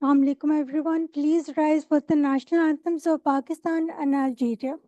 Assalamu alaikum everyone. Please rise for the national anthems of Pakistan and Algeria.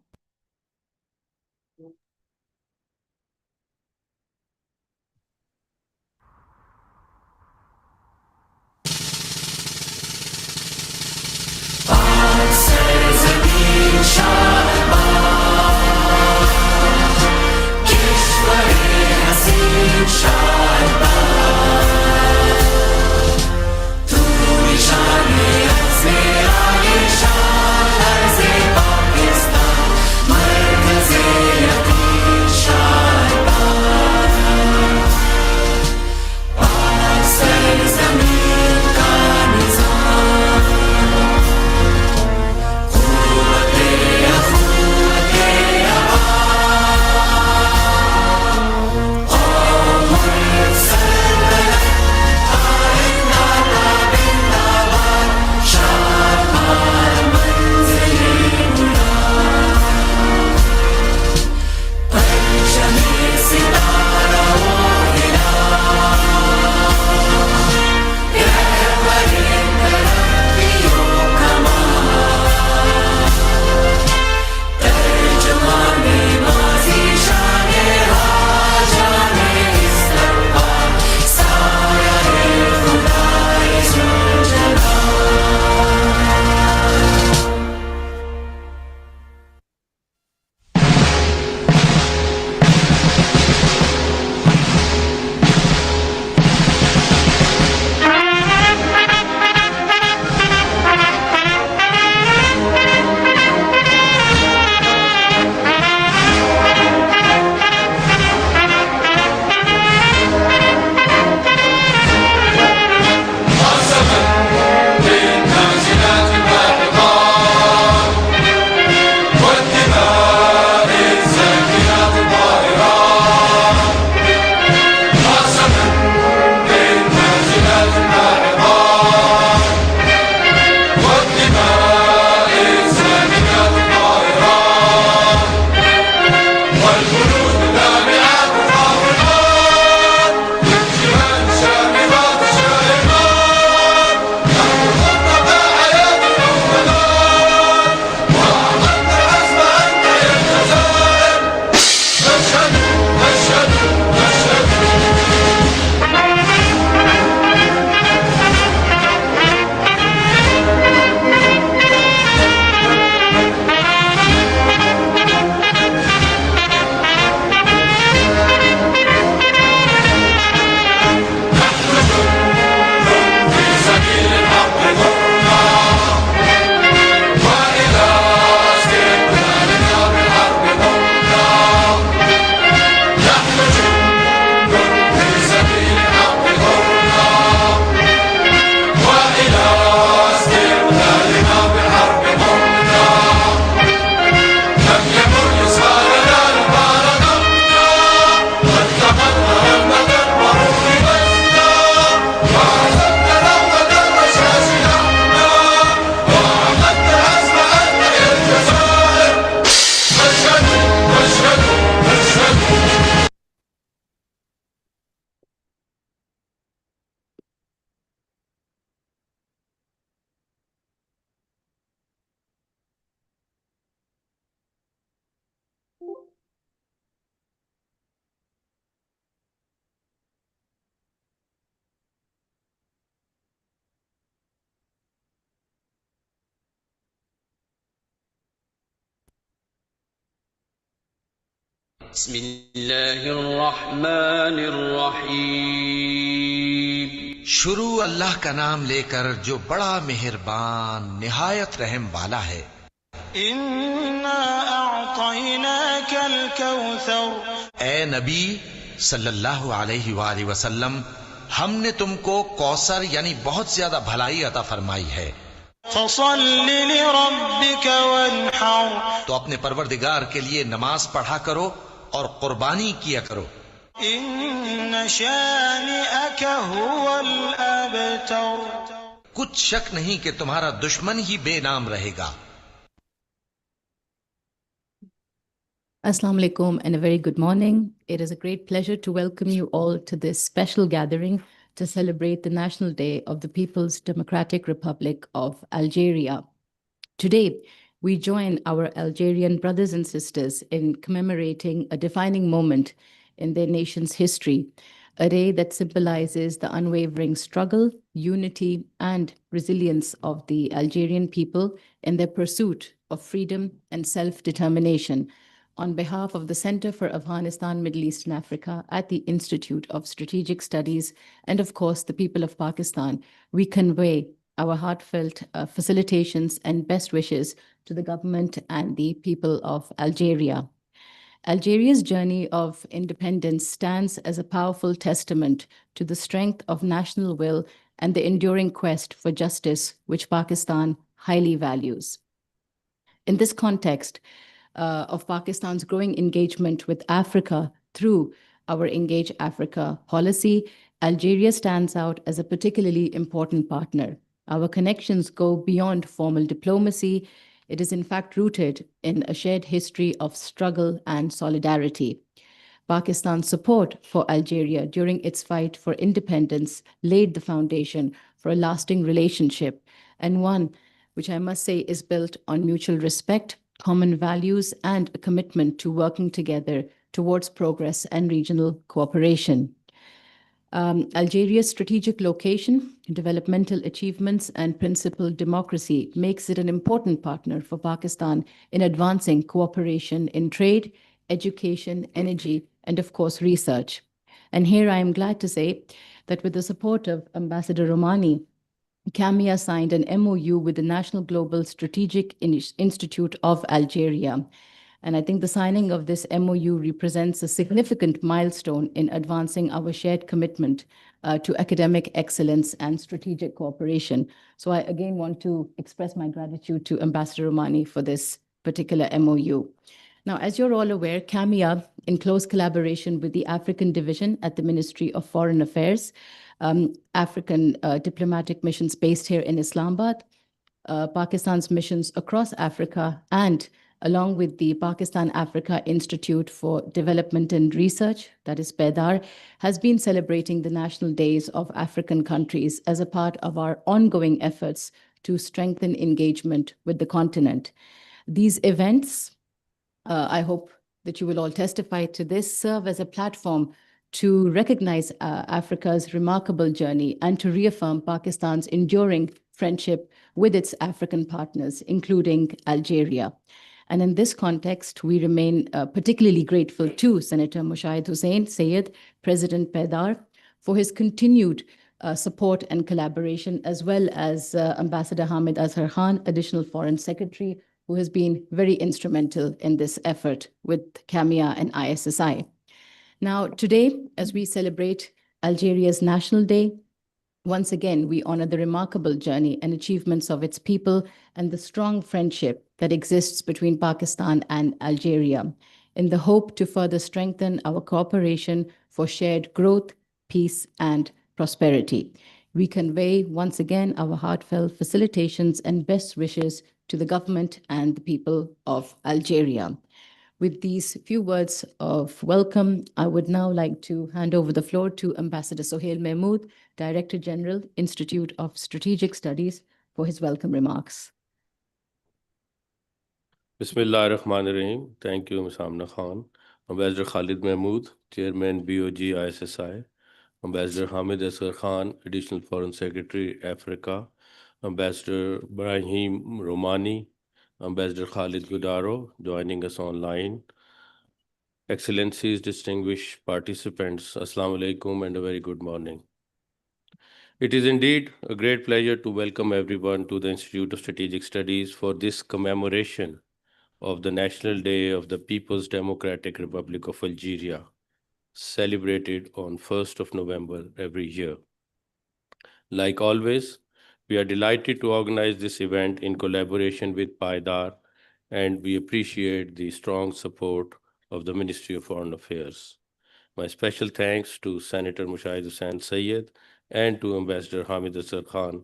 बिस्मिल्लाहिर्रहमानिर्रहीम। शुरू अल्लाह का नाम लेकर जो बड़ा मेहरबान निहायत रहम वाला है। इन्ना अअतैनाकल कौसर। ए नबी सल्लल्लाहु अलैहि वसल्लम, हमने तुमको कौसर यानी बहुत ज्यादा भलाई अता फरमाई है। फसल्लि लिरब्बिक वन्हर। तो अपने परवरदिगार के लिए नमाज पढ़ा करो और कुर्बानी किया करो। इन्न शानिअक हुवल अबतर। कुछ शक नहीं कि तुम्हारा दुश्मन ही बेनाम रहेगा। Assalamu alaikum and a very good morning. It is a great pleasure to welcome you all to this special gathering to celebrate the National Day of the People's Democratic Republic of Algeria. Today, we join our Algerian brothers and sisters in commemorating a defining moment in their nation's history, a day that symbolizes the unwavering struggle, unity, and resilience of the Algerian people in their pursuit of freedom and self-determination. On behalf of the Center for Afghanistan, Middle East and Africa at the Institute of Strategic Studies, and of course the people of Pakistan, we convey our heartfelt felicitations and best wishes to the government and the people of Algeria. Algeria's journey of independence stands as a powerful testament to the strength of national will and the enduring quest for justice, which Pakistan highly values. In this context of Pakistan's growing engagement with Africa through our Engage Africa policy, Algeria stands out as a particularly important partner. Our connections go beyond formal diplomacy. It is in fact rooted in a shared history of struggle and solidarity. Pakistan's support for Algeria during its fight for independence laid the foundation for a lasting relationship, and one which I must say is built on mutual respect, common values, and a commitment to working together towards progress and regional cooperation. Algeria's strategic location, developmental achievements, and principled democracy makes it an important partner for Pakistan in advancing cooperation in trade, education, energy, and of course, research. And here I am glad to say that with the support of Ambassador Romani, CAMIA signed an MOU with the National Global Strategic Institute of Algeria. And I think the signing of this MOU represents a significant milestone in advancing our shared commitment to academic excellence and strategic cooperation. So I again want to express my gratitude to Ambassador Romani for this particular MOU. Now, as you're all aware, CAMIA, in close collaboration with the African Division at the Ministry of Foreign Affairs, African diplomatic missions based here in Islamabad, Pakistan's missions across Africa, and along with the Pakistan Africa Institute for Development and Research, that is PEDAR, has been celebrating the National Days of African countries as a part of our ongoing efforts to strengthen engagement with the continent. These events, I hope that you will all testify to this, serve as a platform to recognize Africa's remarkable journey and to reaffirm Pakistan's enduring friendship with its African partners, including Algeria. And in this context, we remain particularly grateful to Senator Mushaid Hussain Sayed, President PEDAR, for his continued support and collaboration, as well as Ambassador Hamid Azhar Khan, Additional Foreign Secretary, who has been very instrumental in this effort with CAMIA and ISSI. Now, today, as we celebrate Algeria's National Day, once again, we honor the remarkable journey and achievements of its people and the strong friendship that exists between Pakistan and Algeria, in the hope to further strengthen our cooperation for shared growth, peace, and prosperity. We convey once again our heartfelt felicitations and best wishes to the government and the people of Algeria. With these few words of welcome, I would now like to hand over the floor to Ambassador Sohail Mahmood, Director General, Institute of Strategic Studies, for his welcome remarks. Bismillah ar-Rahman ar-Rahim. Thank you, Ms. Amna Khan. Ambassador Khalid Mahmood, Chairman, BOG ISSI. Ambassador Hamid Azhar Khan, Additional Foreign Secretary, Africa. Ambassador Brahim Romani, Ambassador Khalid Gudaro, joining us online. Excellencies, distinguished participants, Assalamu alaikum and a very good morning. It is indeed a great pleasure to welcome everyone to the Institute of Strategic Studies for this commemoration of the National Day of the People's Democratic Republic of Algeria, celebrated on 1st of November every year. Like always, we are delighted to organize this event in collaboration with PAIDAR, and we appreciate the strong support of the Ministry of Foreign Affairs. My special thanks to Senator Mushaid Hussain Sayed and to Ambassador Hamid Azhar Khan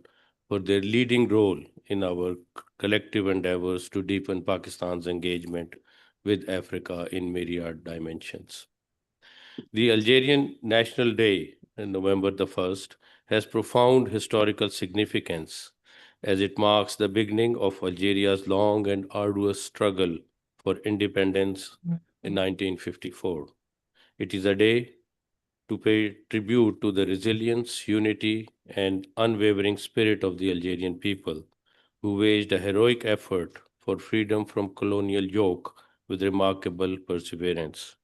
for their leading role in our collective endeavors to deepen Pakistan's engagement with Africa in myriad dimensions. The Algerian National Day November the 1st, has profound historical significance as it marks the beginning of Algeria's long and arduous struggle for independence in 1954. It is a day to pay tribute to the resilience, unity, and unwavering spirit of the Algerian people, who waged a heroic effort for freedom from colonial yoke with remarkable perseverance.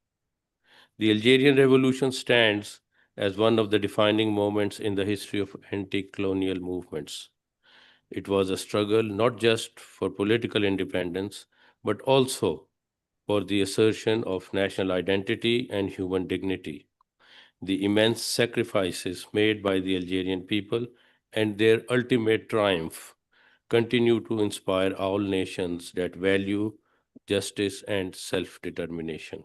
The Algerian Revolution stands as one of the defining moments in the history of anti-colonial movements. It was a struggle not just for political independence, but also for the assertion of national identity and human dignity. The immense sacrifices made by the Algerian people and their ultimate triumph continue to inspire all nations that value justice and self-determination.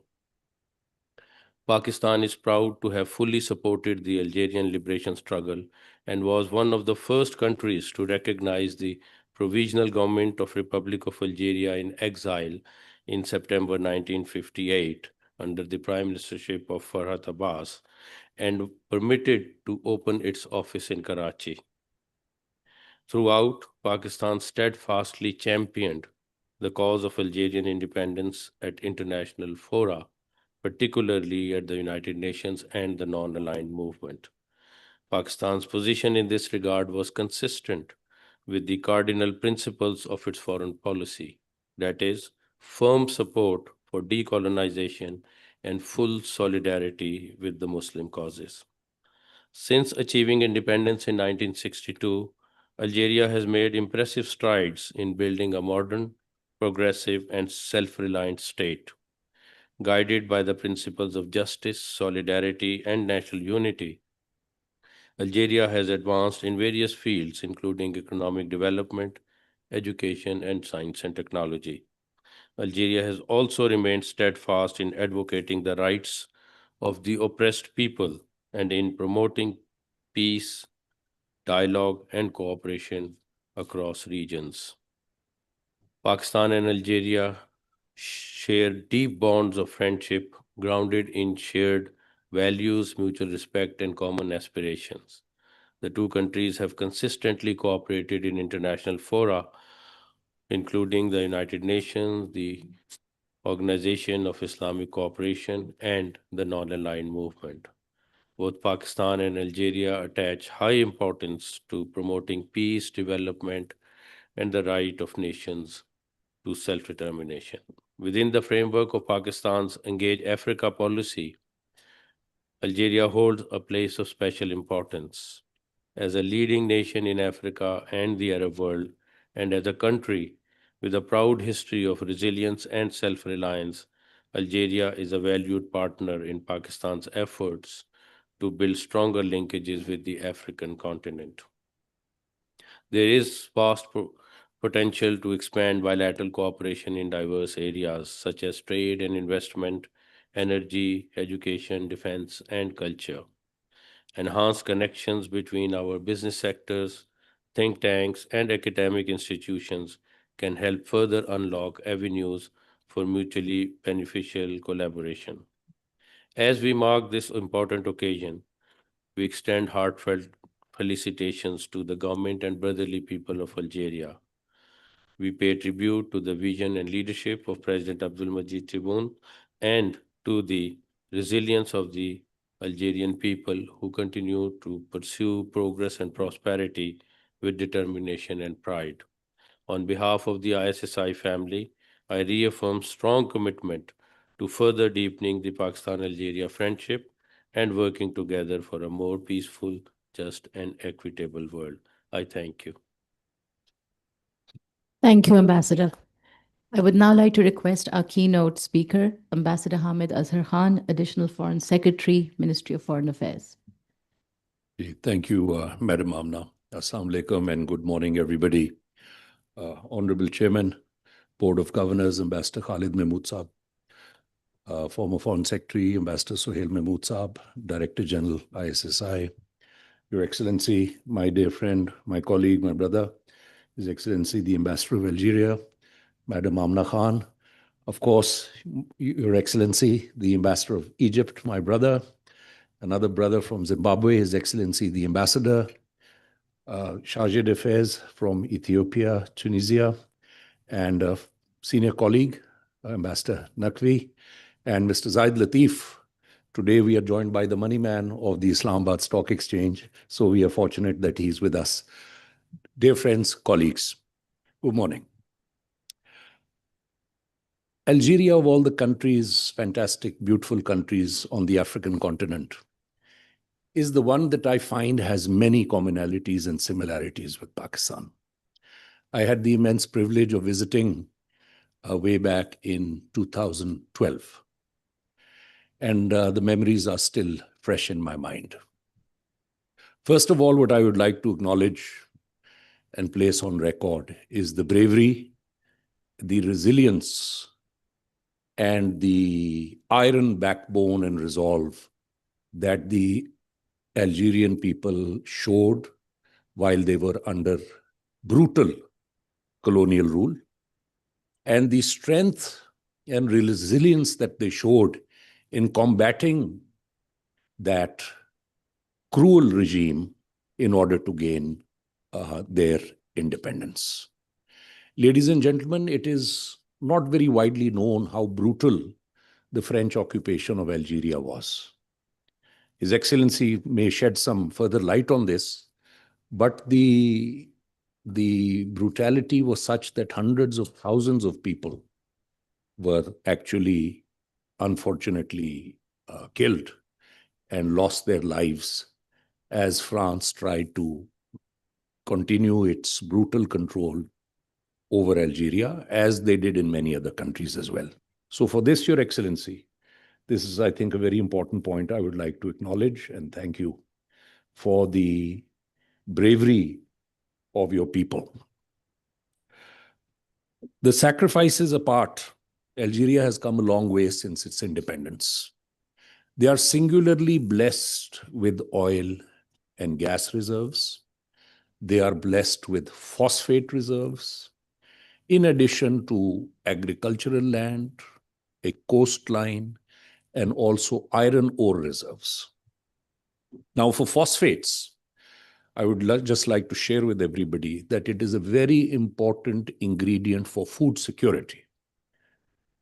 Pakistan is proud to have fully supported the Algerian liberation struggle and was one of the first countries to recognize the Provisional Government of Republic of Algeria in exile in September 1958 under the prime ministership of Farhat Abbas and permitted to open its office in Karachi. Throughout, Pakistan steadfastly championed the cause of Algerian independence at international fora, particularly at the United Nations and the non-aligned movement. Pakistan's position in this regard was consistent with the cardinal principles of its foreign policy, that is, firm support for decolonization and full solidarity with the Muslim causes. Since achieving independence in 1962, Algeria has made impressive strides in building a modern, progressive, and self-reliant state. Guided by the principles of justice, solidarity, and national unity, Algeria has advanced in various fields, including economic development, education, and science and technology. Algeria has also remained steadfast in advocating the rights of the oppressed people and in promoting peace, dialogue, and cooperation across regions. Pakistan and Algeria share deep bonds of friendship grounded in shared values, mutual respect, and common aspirations. The two countries have consistently cooperated in international fora, including the United Nations, the Organization of Islamic Cooperation, and the Non-Aligned Movement. Both Pakistan and Algeria attach high importance to promoting peace, development, and the right of nations to self-determination. Within the framework of Pakistan's Engage Africa policy, Algeria holds a place of special importance. As a leading nation in Africa and the Arab world, and as a country with a proud history of resilience and self-reliance, Algeria is a valued partner in Pakistan's efforts to build stronger linkages with the African continent. There is vast potential to expand bilateral cooperation in diverse areas such as trade and investment, energy, education, defense, and culture. Enhanced connections between our business sectors, think tanks, and academic institutions can help further unlock avenues for mutually beneficial collaboration. As we mark this important occasion, we extend heartfelt felicitations to the government and brotherly people of Algeria. We pay tribute to the vision and leadership of President Abdulmajid Tebboune and to the resilience of the Algerian people who continue to pursue progress and prosperity with determination and pride. On behalf of the ISSI family, I reaffirm strong commitment to further deepening the Pakistan-Algeria friendship and working together for a more peaceful, just, and equitable world. I thank you. Thank you, Ambassador. I would now like to request our keynote speaker, Ambassador Hamid Azhar Khan, Additional Foreign Secretary, Ministry of Foreign Affairs. Thank you, Madam Amna. Assalamu alaikum and good morning, everybody. Honorable Chairman, Board of Governors, Ambassador Khalid Mahmood Saab, former Foreign Secretary, Ambassador Sohail Mahmood Saab, Director General, ISSI, Your Excellency, my dear friend, my colleague, my brother, His Excellency, the Ambassador of Algeria, Madam Amna Khan, of course, Your Excellency, the Ambassador of Egypt, my brother, another brother from Zimbabwe, His Excellency the Ambassador, Chargé d'Affaires from Ethiopia, Tunisia, and a senior colleague, Ambassador Naqvi, and Mr. Zaid Latif. Today we are joined by the money man of the Islamabad Stock Exchange, so we are fortunate that he's with us. Dear friends, colleagues, good morning. Algeria, of all the countries, fantastic, beautiful countries on the African continent, is the one that I find has many commonalities and similarities with Pakistan. I had the immense privilege of visiting way back in 2012. And the memories are still fresh in my mind. First of all, what I would like to acknowledge and place on record is the bravery, the resilience, and the iron backbone and resolve that the Algerian people showed while they were under brutal colonial rule, and the strength and resilience that they showed in combating that cruel regime in order to gain their independence. Ladies and gentlemen, it is not very widely known how brutal the French occupation of Algeria was. His Excellency may shed some further light on this, but the brutality was such that hundreds of thousands of people were actually, unfortunately, killed and lost their lives as France tried to continue its brutal control over Algeria, as they did in many other countries as well. So for this, Your Excellency, this is, I think, a very important point I would like to acknowledge and thank you for the bravery of your people. The sacrifices apart, Algeria has come a long way since its independence. They are singularly blessed with oil and gas reserves. They are blessed with phosphate reserves, in addition to agricultural land, a coastline, and also iron ore reserves. Now, for phosphates, I would just like to share with everybody that it is a very important ingredient for food security,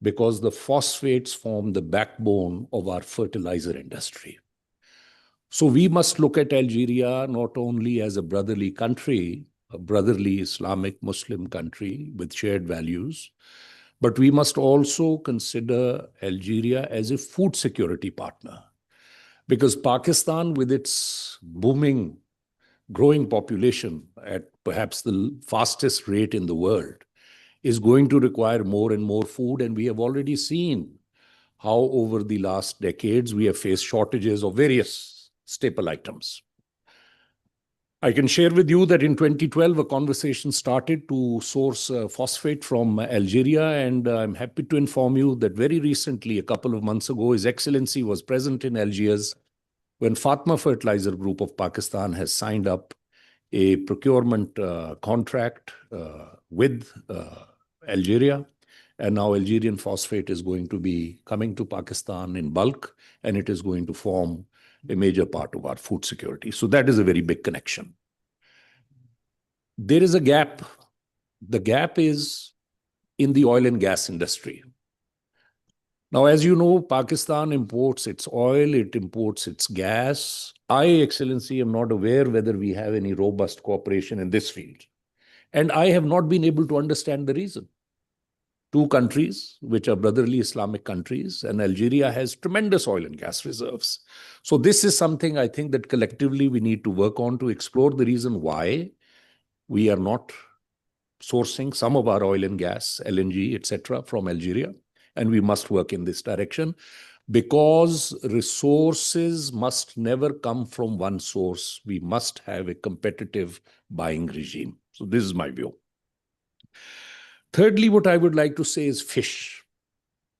because the phosphates form the backbone of our fertilizer industry. So we must look at Algeria not only as a brotherly country, a brotherly Islamic Muslim country with shared values, but we must also consider Algeria as a food security partner. Because Pakistan, with its booming, growing population at perhaps the fastest rate in the world, is going to require more and more food. And we have already seen how over the last decades we have faced shortages of various staple items. I can share with you that in 2012, a conversation started to source phosphate from Algeria, and I'm happy to inform you that very recently, a couple of months ago, His Excellency was present in Algiers when Fatma Fertilizer Group of Pakistan has signed up a procurement contract with Algeria. And now Algerian phosphate is going to be coming to Pakistan in bulk, and it is going to form a major part of our food security. So that is a very big connection. There is a gap. The gap is in the oil and gas industry. Now, as you know, Pakistan imports its oil, it imports its gas. I, Excellency, am not aware whether we have any robust cooperation in this field. And I have not been able to understand the reason. Two countries, which are brotherly Islamic countries, and Algeria has tremendous oil and gas reserves. So this is something I think that collectively we need to work on to explore the reason why we are not sourcing some of our oil and gas, LNG, etc., from Algeria. And we must work in this direction, because resources must never come from one source. We must have a competitive buying regime. So this is my view. Thirdly, what I would like to say is fish.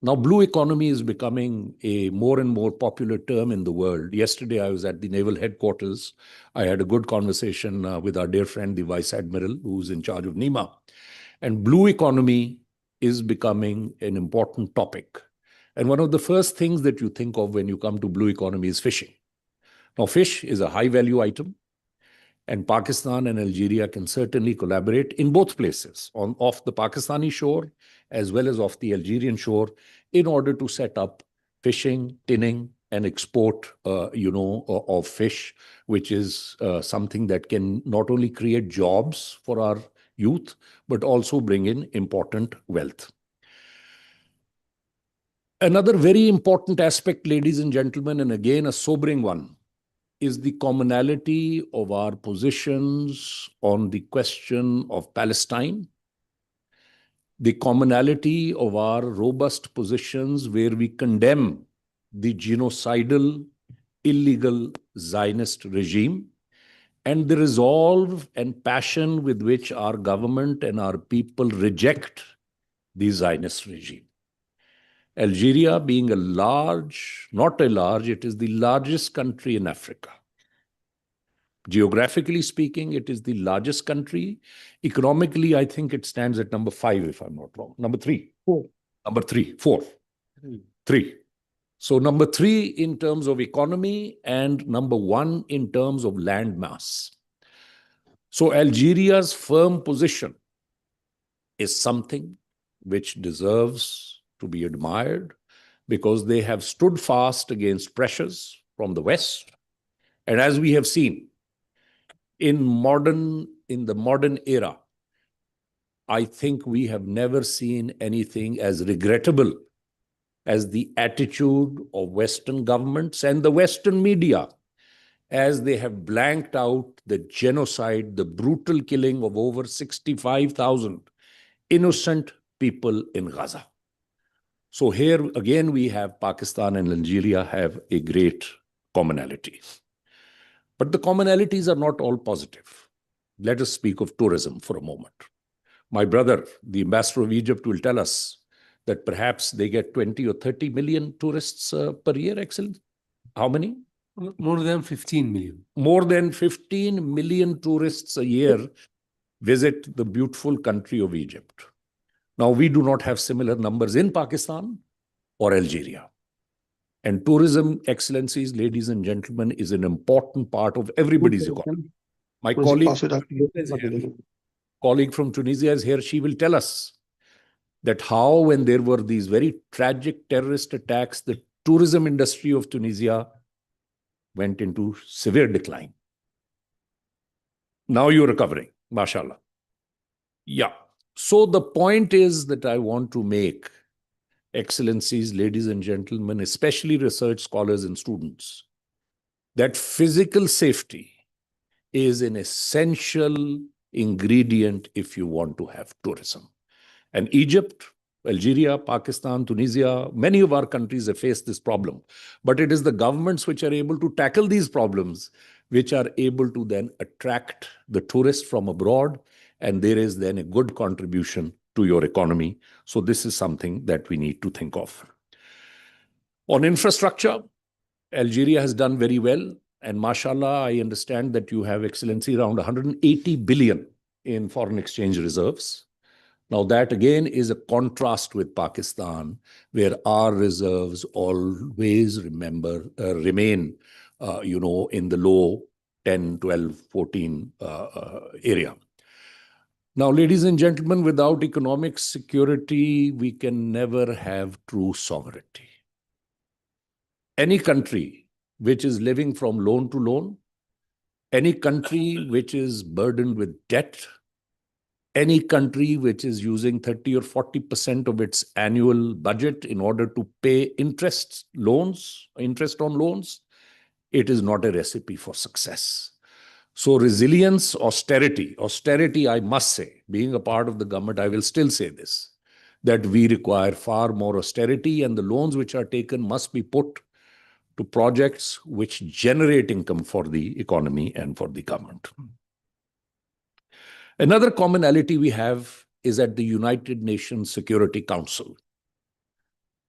Now, blue economy is becoming a more and more popular term in the world. Yesterday, I was at the naval headquarters. I had a good conversation with our dear friend, the Vice Admiral, who's in charge of NEMA. And blue economy is becoming an important topic. And one of the first things that you think of when you come to blue economy is fishing. Now, fish is a high-value item, and Pakistan and Algeria can certainly collaborate in both places, off the Pakistani shore as well as off the Algerian shore, in order to set up fishing, tinning, and export, of fish, which is something that can not only create jobs for our youth, but also bring in important wealth. Another very important aspect, ladies and gentlemen, and again a sobering one, is the commonality of our positions on the question of Palestine, the commonality of our robust positions where we condemn the genocidal, illegal Zionist regime, and the resolve and passion with which our government and our people reject the Zionist regime. Algeria being it is the largest country in Africa. Geographically speaking, it is the largest country. Economically, I think it stands at number 5, if I'm not wrong. Number 3. 4. Number 3. 4. 3. So number 3 in terms of economy and number 1 in terms of land mass. So Algeria's firm position is something which deserves to be admired, because they have stood fast against pressures from the West. And as we have seen, in the modern era, I think we have never seen anything as regrettable as the attitude of Western governments and the Western media, as they have blanked out the genocide, the brutal killing of over 65,000 innocent people in Gaza. So here again, we have Pakistan and Algeria have a great commonality. But the commonalities are not all positive. Let us speak of tourism for a moment. My brother, the ambassador of Egypt, will tell us that perhaps they get 20 or 30 million tourists per year, Excellent. How many? More than 15 million. More than 15 million tourists a year visit the beautiful country of Egypt. Now, we do not have similar numbers in Pakistan or Algeria. And tourism, Excellencies, ladies and gentlemen, is an important part of everybody's economy. My colleague from Tunisia is here. She will tell us that how, when there were these very tragic terrorist attacks, the tourism industry of Tunisia went into severe decline. Now you're recovering, mashallah. Yeah. So the point is that I want to make, Excellencies, ladies and gentlemen, especially research scholars and students, that physical safety is an essential ingredient if you want to have tourism. And Egypt, Algeria, Pakistan, Tunisia, many of our countries have faced this problem. But it is the governments which are able to tackle these problems, which are able to then attract the tourists from abroad, and there is then a good contribution to your economy. So this is something that we need to think of. On infrastructure, Algeria has done very well. And mashallah, I understand that you have, Excellency, around 180 billion in foreign exchange reserves. Now that again is a contrast with Pakistan, where our reserves always remain, in the low 10, 12, 14 area. Now, ladies and gentlemen, without economic security, we can never have true sovereignty. Any country which is living from loan to loan, any country which is burdened with debt, any country which is using 30 or 40% of its annual budget in order to pay interest on loans, it is not a recipe for success. So resilience, austerity, I must say, being a part of the government, I will still say this, that we require far more austerity, and the loans which are taken must be put to projects which generate income for the economy and for the government. Another commonality we have is at the United Nations Security Council.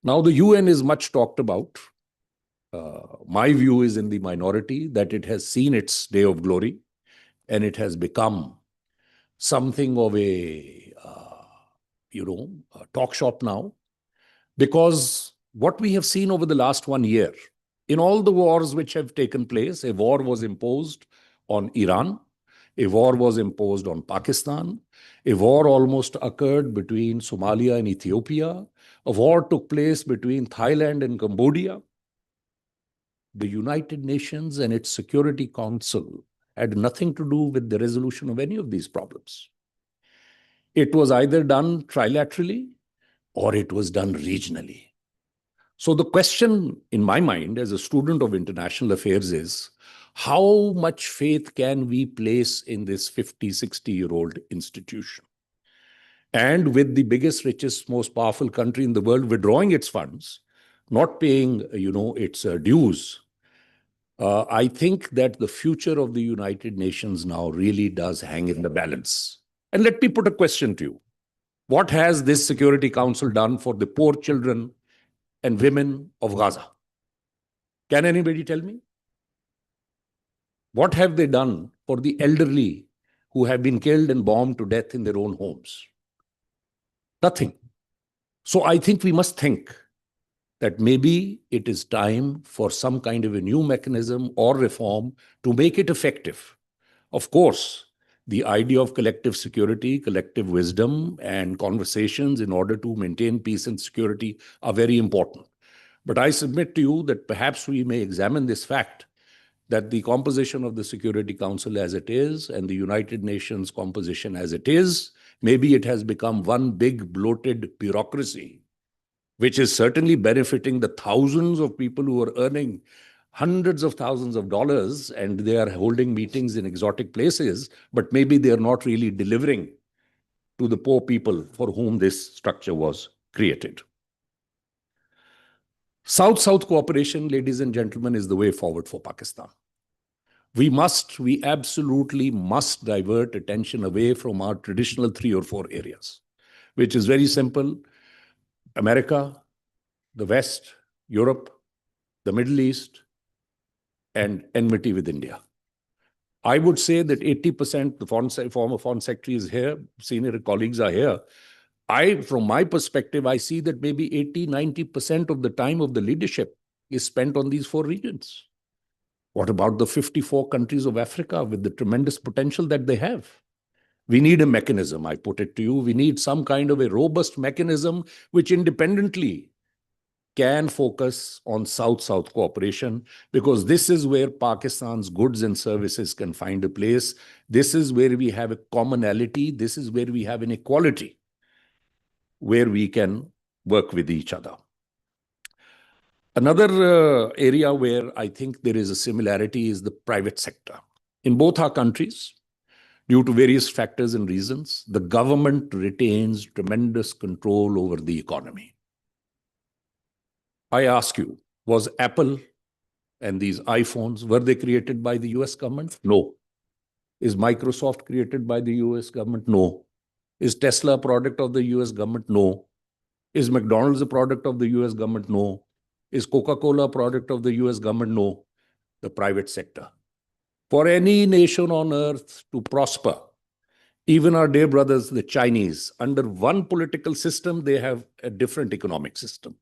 Now, the UN is much talked about. My view is in the minority that it has seen its day of glory, and it has become something of a talk shop now, because what we have seen over the last 1 year In all the wars which have taken place, a war was imposed on Iran, a war was imposed on Pakistan, a war almost occurred between Somalia and Ethiopia, a war took place between Thailand and Cambodia. The United Nations and its Security Council had nothing to do with the resolution of any of these problems. It was either done trilaterally or it was done regionally. So the question in my mind as a student of international affairs is, how much faith can we place in this 50, 60-year-old institution? And with the biggest, richest, most powerful country in the world withdrawing its funds, not paying, its dues, I think that the future of the United Nations now really does hang in the balance. And let me put a question to you. What has this Security Council done for the poor children and women of Gaza? Can anybody tell me? What have they done for the elderly who have been killed and bombed to death in their own homes? Nothing. So I think we must think that maybe it is time for some kind of a new mechanism or reform to make it effective. Of course, the idea of collective security, collective wisdom, and conversations in order to maintain peace and security are very important. But I submit to you that perhaps we may examine this fact that the composition of the Security Council as it is and the United Nations composition as it is, maybe it has become one big bloated bureaucracy, which is certainly benefiting the thousands of people who are earning hundreds of thousands of dollars and they are holding meetings in exotic places, but maybe they are not really delivering to the poor people for whom this structure was created. South-South cooperation, ladies and gentlemen, is the way forward for Pakistan. We absolutely must divert attention away from our traditional 3 or 4 areas, which is very simple. America, the West, Europe, the Middle East, and enmity with India. I would say that 80%, the former Foreign Secretary is here, senior colleagues are here. From my perspective, I see that maybe 80, 90% of the time of the leadership is spent on these 4 regions. What about the 54 countries of Africa with the tremendous potential that they have? We need a mechanism, I put it to you. We need some kind of a robust mechanism which independently can focus on South-South cooperation, because this is where Pakistan's goods and services can find a place. This is where we have a commonality. This is where we have an equality, where we can work with each other. Another area where I think there is a similarity is the private sector. In both our countries, due to various factors and reasons, the government retains tremendous control over the economy. I ask you, was Apple and these iPhones, were they created by the US government? No. Is Microsoft created by the US government? No. Is Tesla a product of the US government? No. Is McDonald's a product of the US government? No. Is Coca-Cola a product of the US government? No. The private sector. For any nation on earth to prosper, even our dear brothers, the Chinese, under one political system, they have a different economic system.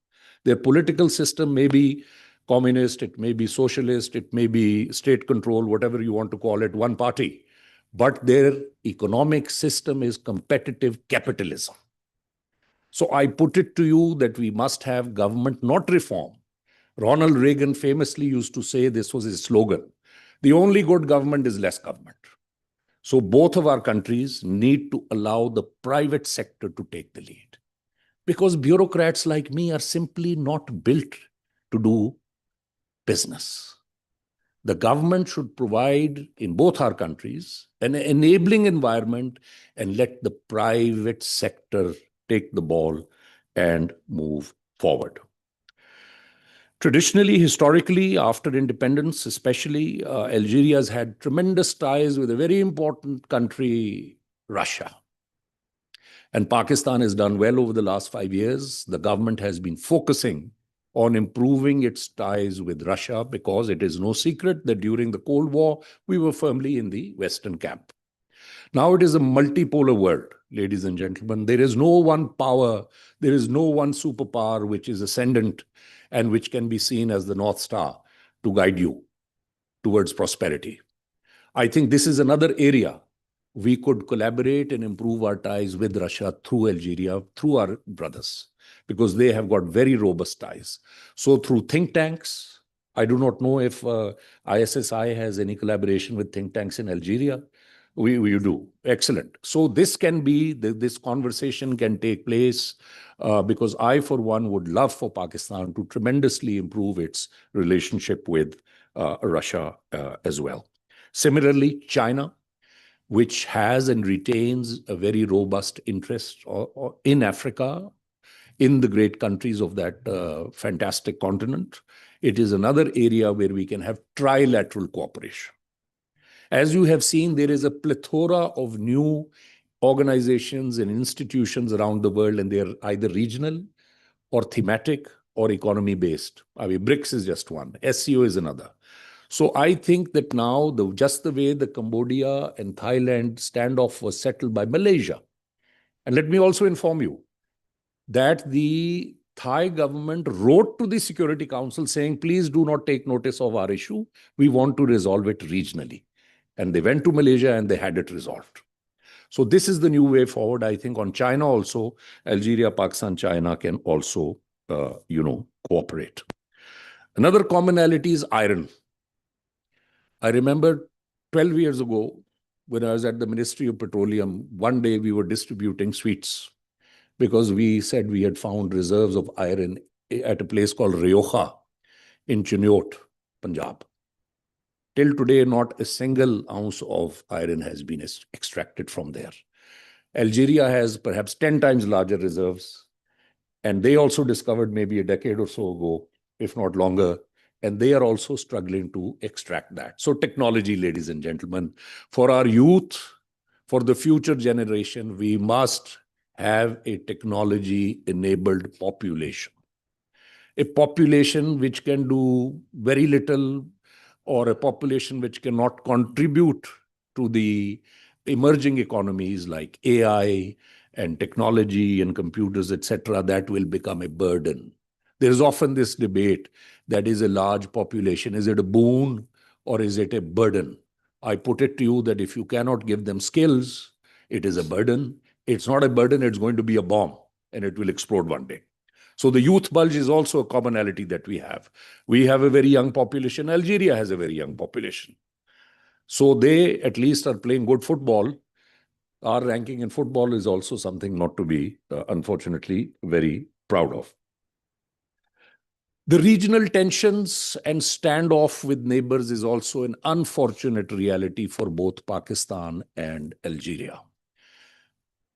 Their political system may be communist, it may be socialist, it may be state control, whatever you want to call it, one party. But their economic system is competitive capitalism. So I put it to you that we must have government, not reform. Ronald Reagan famously used to say, this was his slogan, the only good government is less government. So both of our countries need to allow the private sector to take the lead. Because bureaucrats like me are simply not built to do business. The government should provide, in both our countries, an enabling environment and let the private sector take the ball and move forward. Traditionally, historically, after independence, especially, Algeria has had tremendous ties with a very important country, Russia. And Pakistan has done well over the last 5 years. The government has been focusing on improving its ties with Russia because it is no secret that during the Cold War, we were firmly in the Western camp. Now it is a multipolar world, ladies and gentlemen. There is no one power, there is no one superpower which is ascendant and which can be seen as the North Star. to guide you towards prosperity. I think this is another area we could collaborate and improve our ties with Russia through Algeria, through our brothers, because they have got very robust ties. So through think tanks, I do not know if ISSI has any collaboration with think tanks in Algeria. We do. Excellent. So this can be, this conversation can take place because I, for one, would love for Pakistan to tremendously improve its relationship with Russia as well. Similarly, China, which has and retains a very robust interest in Africa, in the great countries of that fantastic continent. It is another area where we can have trilateral cooperation. As you have seen, there is a plethora of new organizations and institutions around the world, and they're either regional or thematic or economy based. I mean, BRICS is just one, SCO is another. So I think that now, just the way the Cambodia and Thailand standoff was settled by Malaysia, and let me also inform you that the Thai government wrote to the Security Council saying, please do not take notice of our issue. We want to resolve it regionally. And they went to Malaysia and they had it resolved. So this is the new way forward. I think on China also, Algeria, Pakistan, China can also, cooperate. Another commonality is iron. I remember 12 years ago, when I was at the Ministry of Petroleum, one day we were distributing sweets because we said we had found reserves of iron at a place called Rioja in Chuniot, Punjab. Till today, not a single ounce of iron has been extracted from there. Algeria has perhaps 10 times larger reserves, and they also discovered maybe a decade or so ago, if not longer, and they are also struggling to extract that. So technology, ladies and gentlemen, for our youth, for the future generation, we must have a technology-enabled population. A population which can do very little, or a population which cannot contribute to the emerging economies like AI and technology and computers, etc., that will become a burden. There is often this debate that is a large population. Is it a boon or is it a burden? I put it to you that if you cannot give them skills, it is a burden. It's not a burden, it's going to be a bomb and it will explode one day. So the youth bulge is also a commonality that we have. We have a very young population. Algeria has a very young population. So they at least are playing good football. Our ranking in football is also something not to be, unfortunately, very proud of. The regional tensions and standoff with neighbors is also an unfortunate reality for both Pakistan and Algeria.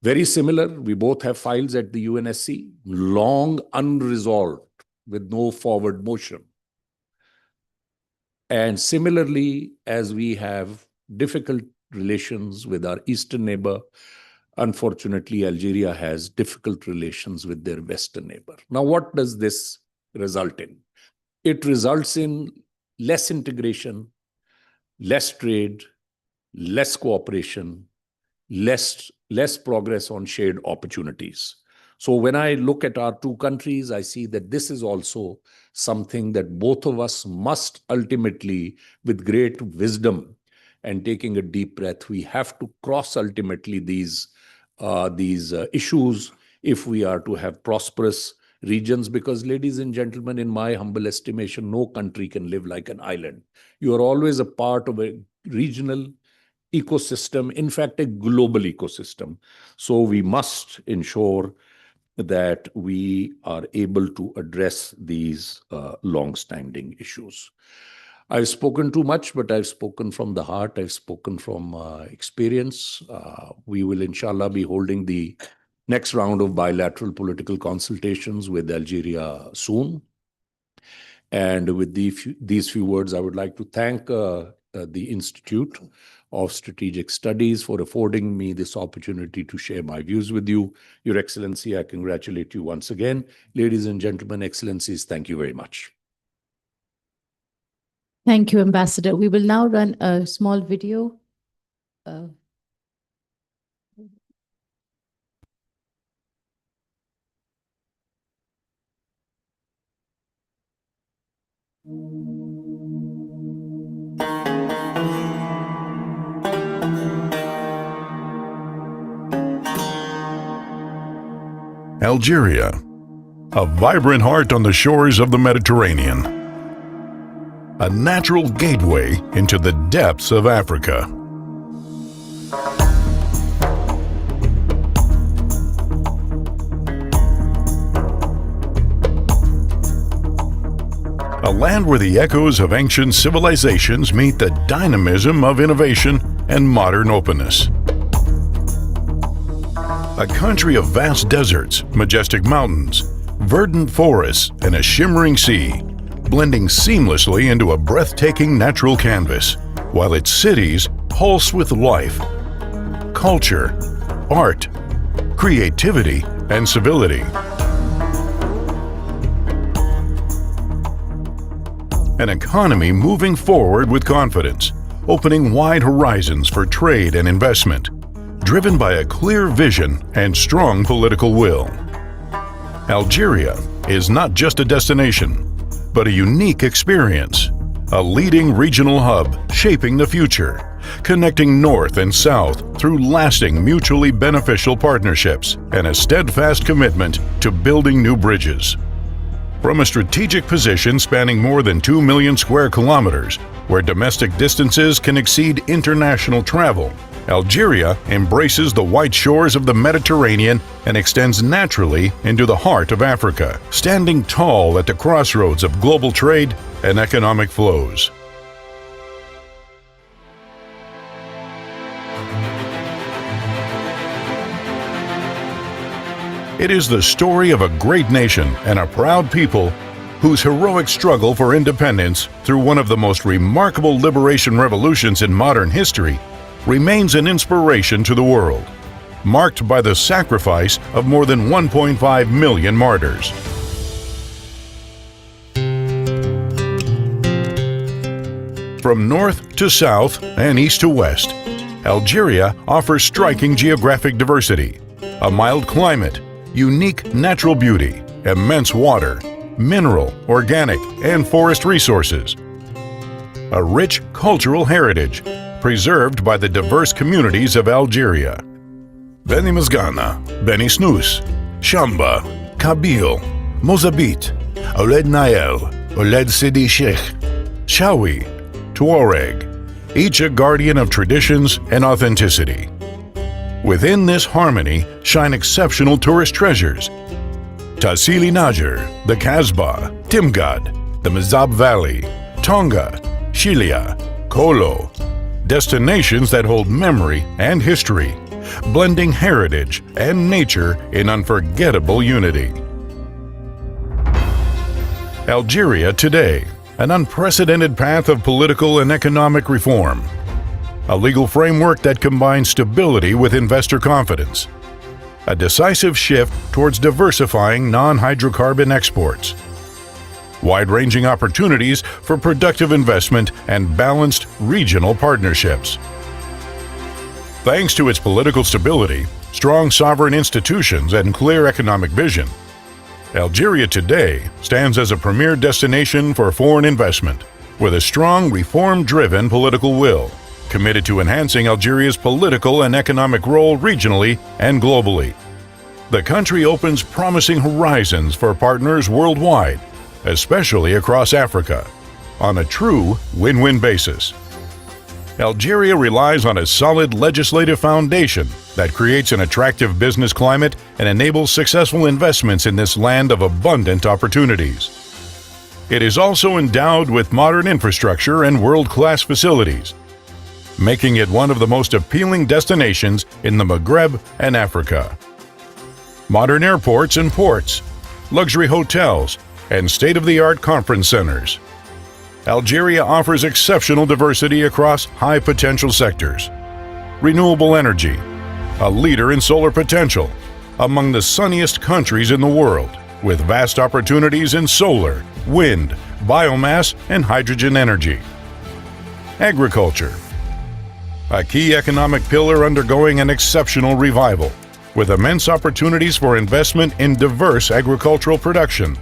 Very similar, we both have files at the UNSC, long unresolved with no forward motion. And similarly, as we have difficult relations with our eastern neighbor, unfortunately, Algeria has difficult relations with their western neighbor. Now, what does this result in? It results in less integration, less trade, less cooperation, less progress on shared opportunities. So when I look at our two countries, I see that this is also something that both of us must ultimately, with great wisdom and taking a deep breath, we have to cross ultimately these issues if we are to have prosperous regions. Because, ladies and gentlemen, in my humble estimation, no country can live like an island. You are always a part of a regional ecosystem, in fact, a global ecosystem. So we must ensure that we are able to address these long-standing issues. I've spoken too much, but I've spoken from the heart. I've spoken from experience. We will, inshallah, be holding the next round of bilateral political consultations with Algeria soon. And with these few words, I would like to thank the Institute of Strategic Studies for affording me this opportunity to share my views with you. Your Excellency, I congratulate you once again. Ladies and gentlemen, Excellencies, thank you very much. Thank you, Ambassador. We will now run a small video. Algeria, a vibrant heart on the shores of the Mediterranean, a natural gateway into the depths of Africa. A land where the echoes of ancient civilizations meet the dynamism of innovation and modern openness. A country of vast deserts, majestic mountains, verdant forests, and a shimmering sea, blending seamlessly into a breathtaking natural canvas, while its cities pulse with life, culture, art, creativity, and civility. An economy moving forward with confidence, opening wide horizons for trade and investment, driven by a clear vision and strong political will. Algeria is not just a destination, but a unique experience, a leading regional hub shaping the future, connecting north and south through lasting mutually beneficial partnerships and a steadfast commitment to building new bridges. From a strategic position spanning more than 2 million square kilometers, where domestic distances can exceed international travel, Algeria embraces the white shores of the Mediterranean and extends naturally into the heart of Africa, standing tall at the crossroads of global trade and economic flows. It is the story of a great nation and a proud people whose heroic struggle for independence through one of the most remarkable liberation revolutions in modern history remains an inspiration to the world, marked by the sacrifice of more than 1.5 million martyrs. From north to south and east to west, Algeria offers striking geographic diversity, a mild climate, unique natural beauty, immense water, mineral, organic, and forest resources, a rich cultural heritage preserved by the diverse communities of Algeria. Beni Mzgana, Beni Snus, Shamba, Kabil, Mozabit, Oled Nael, Oled Sidi Sheikh, Shawi, Tuareg, each a guardian of traditions and authenticity. Within this harmony shine exceptional tourist treasures: Tassili Najer, the Kasbah, Timgad, the Mzab Valley, Tonga, Shilia, Kolo, destinations that hold memory and history, blending heritage and nature in unforgettable unity. Algeria today, an unprecedented path of political and economic reform, a legal framework that combines stability with investor confidence, a decisive shift towards diversifying non-hydrocarbon exports, wide-ranging opportunities for productive investment and balanced regional partnerships. Thanks to its political stability, strong sovereign institutions, and clear economic vision, Algeria today stands as a premier destination for foreign investment, with a strong reform-driven political will, committed to enhancing Algeria's political and economic role regionally and globally. The country opens promising horizons for partners worldwide, especially across Africa, on a true win-win basis. Algeria relies on a solid legislative foundation that creates an attractive business climate and enables successful investments in this land of abundant opportunities. It is also endowed with modern infrastructure and world-class facilities, making it one of the most appealing destinations in the Maghreb and Africa. Modern airports and ports, luxury hotels, and state-of-the-art conference centers. Algeria offers exceptional diversity across high-potential sectors. Renewable energy, a leader in solar potential, among the sunniest countries in the world, with vast opportunities in solar, wind, biomass, and hydrogen energy. Agriculture, a key economic pillar undergoing an exceptional revival, with immense opportunities for investment in diverse agricultural production,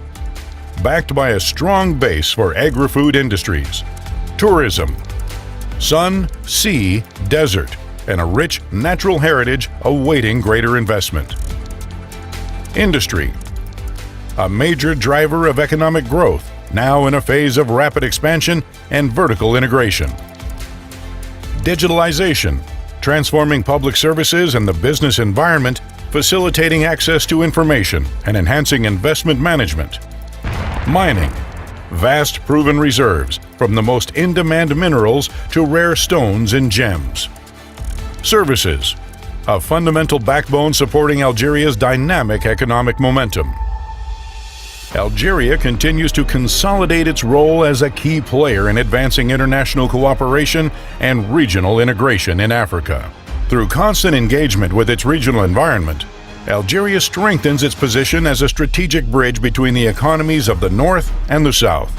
backed by a strong base for agri-food industries. Tourism, sun, sea, desert, and a rich natural heritage awaiting greater investment. Industry, a major driver of economic growth, now in a phase of rapid expansion and vertical integration. Digitalization, transforming public services and the business environment, facilitating access to information and enhancing investment management. Mining, vast proven reserves, from the most in-demand minerals to rare stones and gems. Services, a fundamental backbone supporting Algeria's dynamic economic momentum. Algeria continues to consolidate its role as a key player in advancing international cooperation and regional integration in Africa. Through constant engagement with its regional environment, Algeria strengthens its position as a strategic bridge between the economies of the North and the South,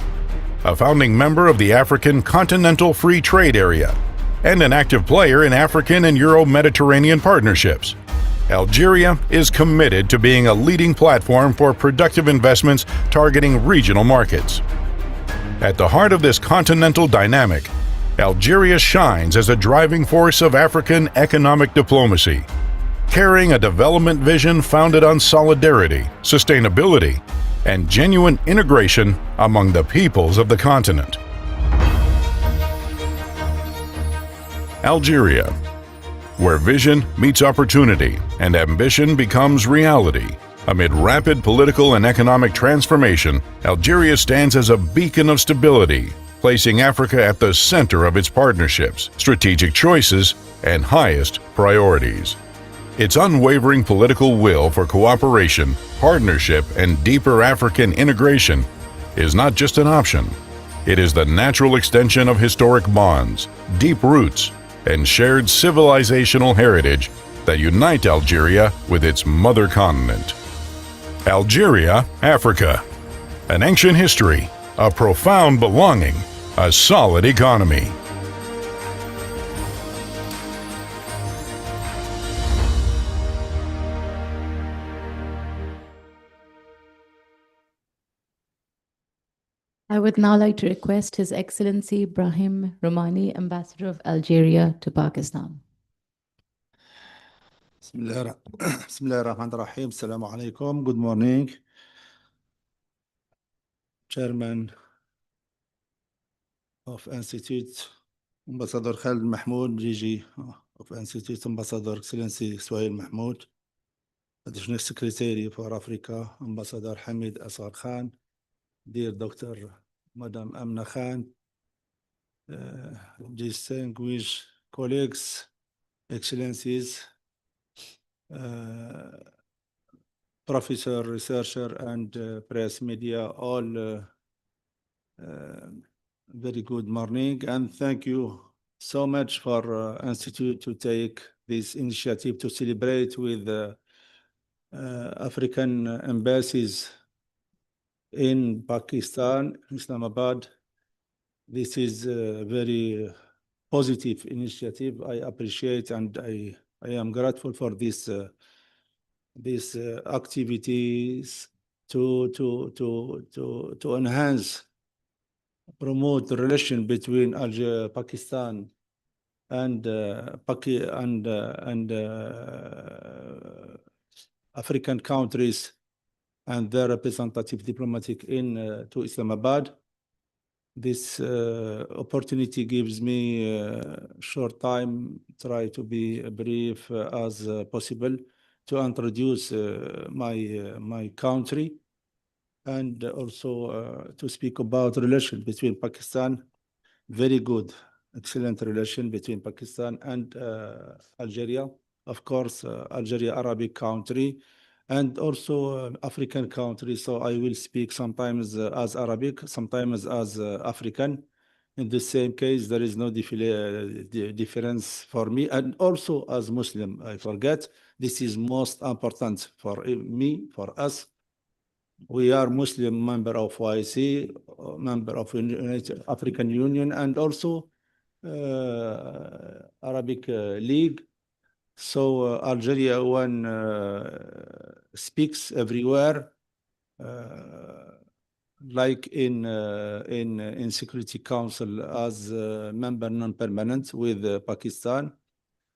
a founding member of the African Continental Free Trade Area, and an active player in African and Euro-Mediterranean partnerships. Algeria is committed to being a leading platform for productive investments targeting regional markets. At the heart of this continental dynamic, Algeria shines as a driving force of African economic diplomacy, carrying a development vision founded on solidarity, sustainability, and genuine integration among the peoples of the continent. Algeria, where vision meets opportunity and ambition becomes reality. Amid rapid political and economic transformation, Algeria stands as a beacon of stability, placing Africa at the center of its partnerships, strategic choices, and highest priorities. Its unwavering political will for cooperation, partnership, and deeper African integration is not just an option. It is the natural extension of historic bonds, deep roots, and shared civilizational heritage that unite Algeria with its mother continent. Algeria, Africa. An ancient history, a profound belonging, a solid economy. I would now like to request His Excellency Brahim Romani, Ambassador of Algeria to Pakistan. Bismillahirrahmanirrahim. Assalamu alaikum. Good morning. Chairman of Institute, Ambassador Khalid Mahmoud, GG of Institute, Ambassador Excellency Suhail Mahmoud, Additional Secretary for Africa, Ambassador Hamid Asghar Khan, dear Dr. Madam Amna Khan, distinguished colleagues, excellencies, professor, researcher, and press media, all very good morning, and thank you so much for Institute to take this initiative to celebrate with African embassies in Pakistan, Islamabad. This is a very positive initiative. I appreciate and I am grateful for these activities to enhance, promote the relation between Pakistan and African countries and their representative diplomatic in to Islamabad. This opportunity gives me a short time, try to be brief as possible, to introduce my country, and also to speak about relation between Pakistan. Very good, excellent relation between Pakistan and Algeria. Of course, Algeria, Arabic country, and also African country. So I will speak sometimes as Arabic, sometimes as African. In the same case, there is no difference for me. And also as Muslim, I forget, this is most important for me, for us. We are Muslim member of OIC, member of United African Union, and also Arabic League. So Algeria, one speaks everywhere, like in Security Council as member non-permanent with Pakistan,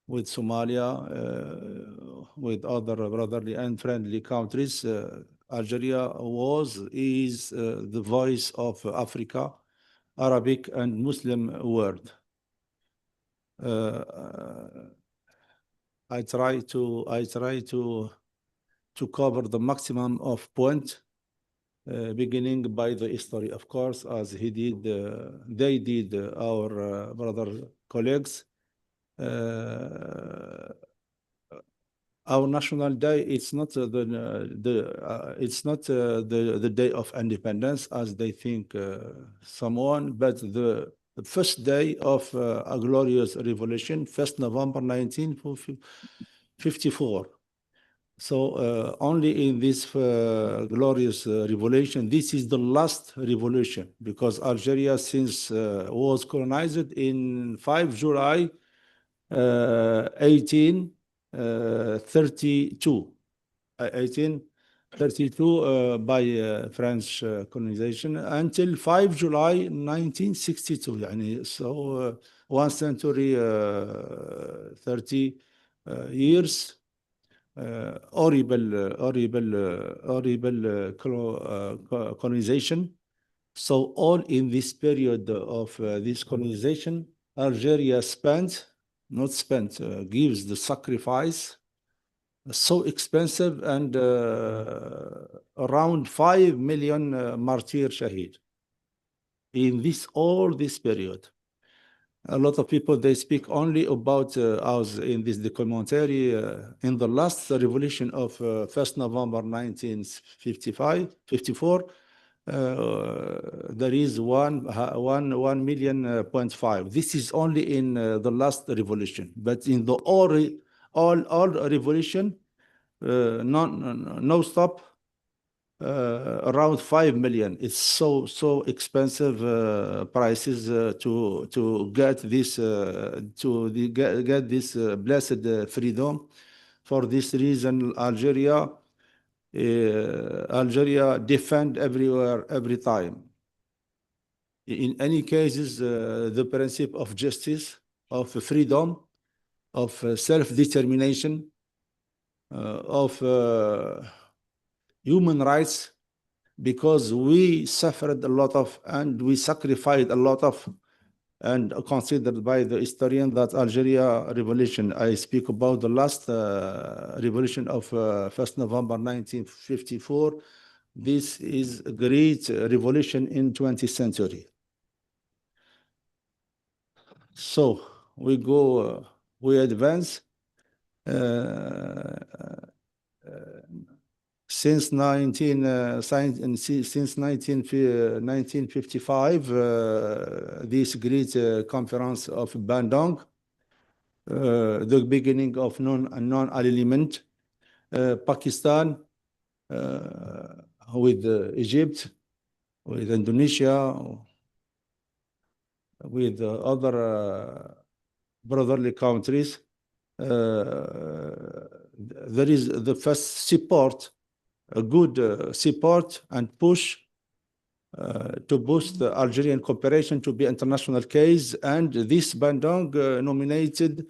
with Somalia, with other brotherly and friendly countries, Algeria is the voice of Africa, Arabic and Muslim world. I try to cover the maximum of points, beginning by the history, of course, as they did, our brother colleagues. Our national day, it's not the day of independence as they think someone, but the first day of a glorious revolution, 1st November 1954. So only in this glorious revolution, this is the last revolution, because Algeria since was colonized in 5 July 1832 by French colonization until 5 July 1962. So 1 century, 30 years. Horrible colonization. So all in this period of this colonization, Algeria gives the sacrifice so expensive, and around 5 million martyr shaheed in all this period. A lot of people, they speak only about us in this documentary. In the last revolution of 1st November 1954, there is 1.5 million. This is only in the last revolution, but in the all revolution, no stop. Around 5 million. It's so expensive prices to get this get this blessed freedom. For this reason, Algeria defend everywhere, every time. In any cases, the principle of justice, of freedom, of self-determination, of human rights, because we suffered a lot of, and we sacrificed a lot of, and considered by the historian that Algeria revolution, I speak about the last revolution of 1st November 1954. This is a great revolution in 20th century. So we go, we advance. Since 1955, this great conference of Bandung, the beginning of non-alignment, Pakistan, with Egypt, with Indonesia, with other brotherly countries. There is the first support, a good support and push to boost the Algerian cooperation to be international case, and this Bandung nominated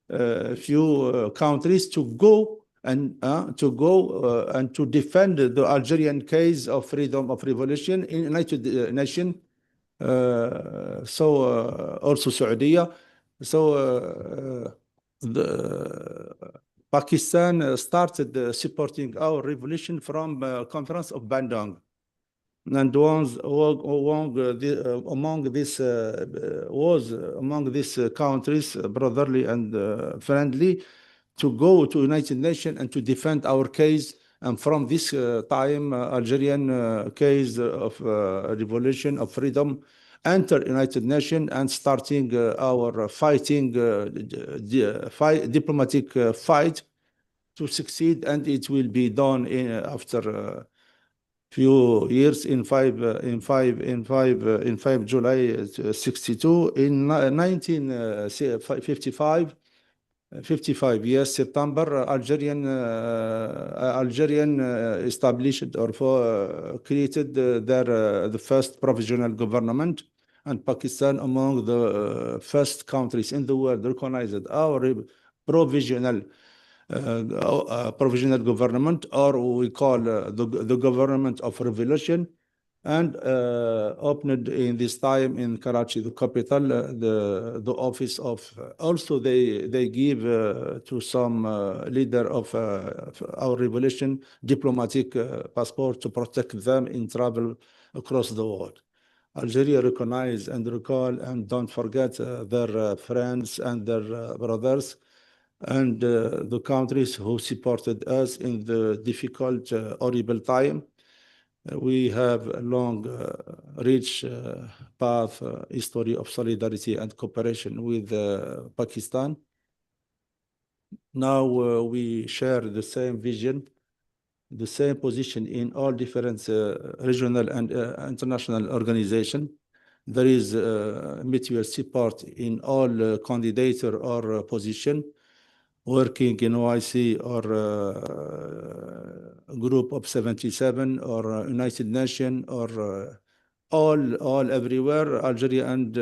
a few countries to go and to defend the Algerian case of freedom of revolution in United Nations. Also Saudi. So Pakistan started supporting our revolution from conference of Bandung, and was among these countries, brotherly and friendly, to go to United Nations and to defend our case. And from this time, Algerian case of revolution of freedom enter United Nations and starting our fighting, diplomatic fight to succeed, and it will be done after few years in 5 July 62. In 1955, 55 years, September, Algerian established or created the first provisional government, and Pakistan among the first countries in the world recognized our provisional provisional government, or we call the government of revolution, and opened in this time in Karachi, the capital, the office of. Also, they give to some leader of our revolution diplomatic passport to protect them in travel across the world. Algeria recognize and recall and don't forget their friends and their brothers and the countries who supported us in the difficult, horrible time. We have a long, rich path, history of solidarity and cooperation with Pakistan. Now we share the same vision, the same position in all different regional and international organizations. There is mutual support in all candidature or position, working in OIC or group of 77 or United Nations or all everywhere, Algeria and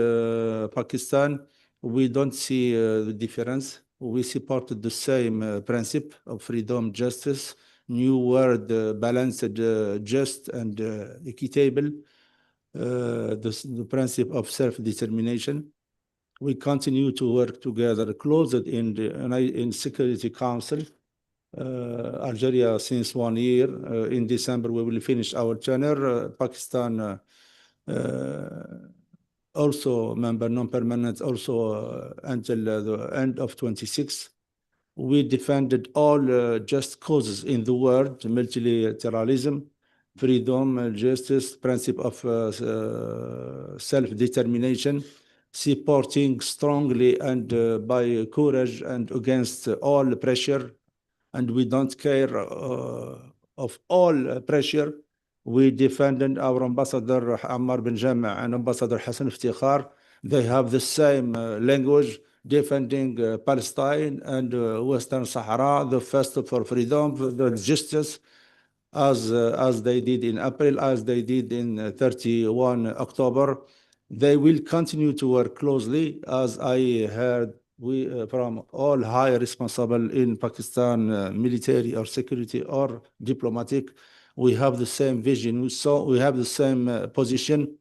Pakistan, we don't see the difference. We supported the same principle of freedom, justice, new world, balanced, just, and equitable, the principle of self-determination. We continue to work together, closed in Security Council. Algeria since 1 year. In December, we will finish our tenure. Pakistan also member, non-permanent, also until the end of 26. We defended all just causes in the world, multilateralism, freedom, justice, principle of self-determination, supporting strongly and by courage and against all pressure. And we don't care of all pressure. We defended our ambassador Ammar bin Jama and ambassador Hassan Iftikhar. They have the same language, defending Palestine and Western Sahara, the first for freedom, the justice, as they did in April, as they did in 31 October. They will continue to work closely, as I heard from all high responsible in Pakistan, military or security or diplomatic. We have the same vision, so we have the same position.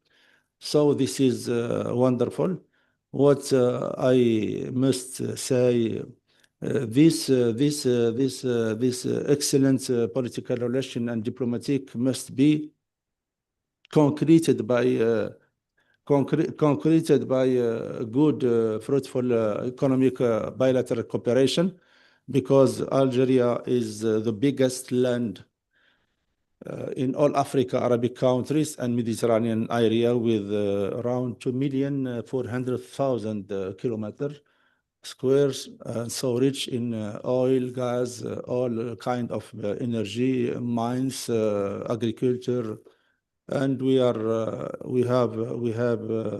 So this is wonderful. What I must say, this excellent political relation and diplomatic must be concreted by good, fruitful economic bilateral cooperation, because Algeria is the biggest land in all Africa, Arabic countries, and Mediterranean area, with around 2,400,000 kilometers squares, so rich in oil, gas, all kind of energy, mines, agriculture. And we have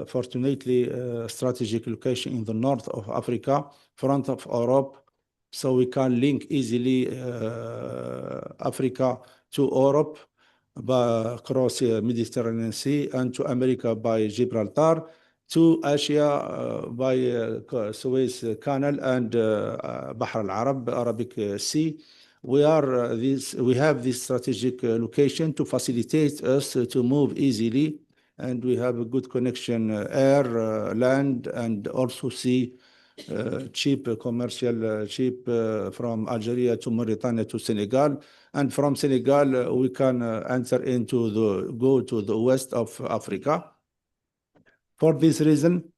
fortunately a strategic location in the north of Africa, front of Europe, so we can link easily Africa to Europe by across Mediterranean Sea, and to America by Gibraltar, to Asia by Suez Canal and Bahr al-Arab, Arabic Sea. We have this strategic location to facilitate us to move easily, and we have a good connection, air, land, and also sea, cheap commercial, cheap from Algeria to Mauritania to Senegal, and from Senegal we can go to the west of Africa. For this reason,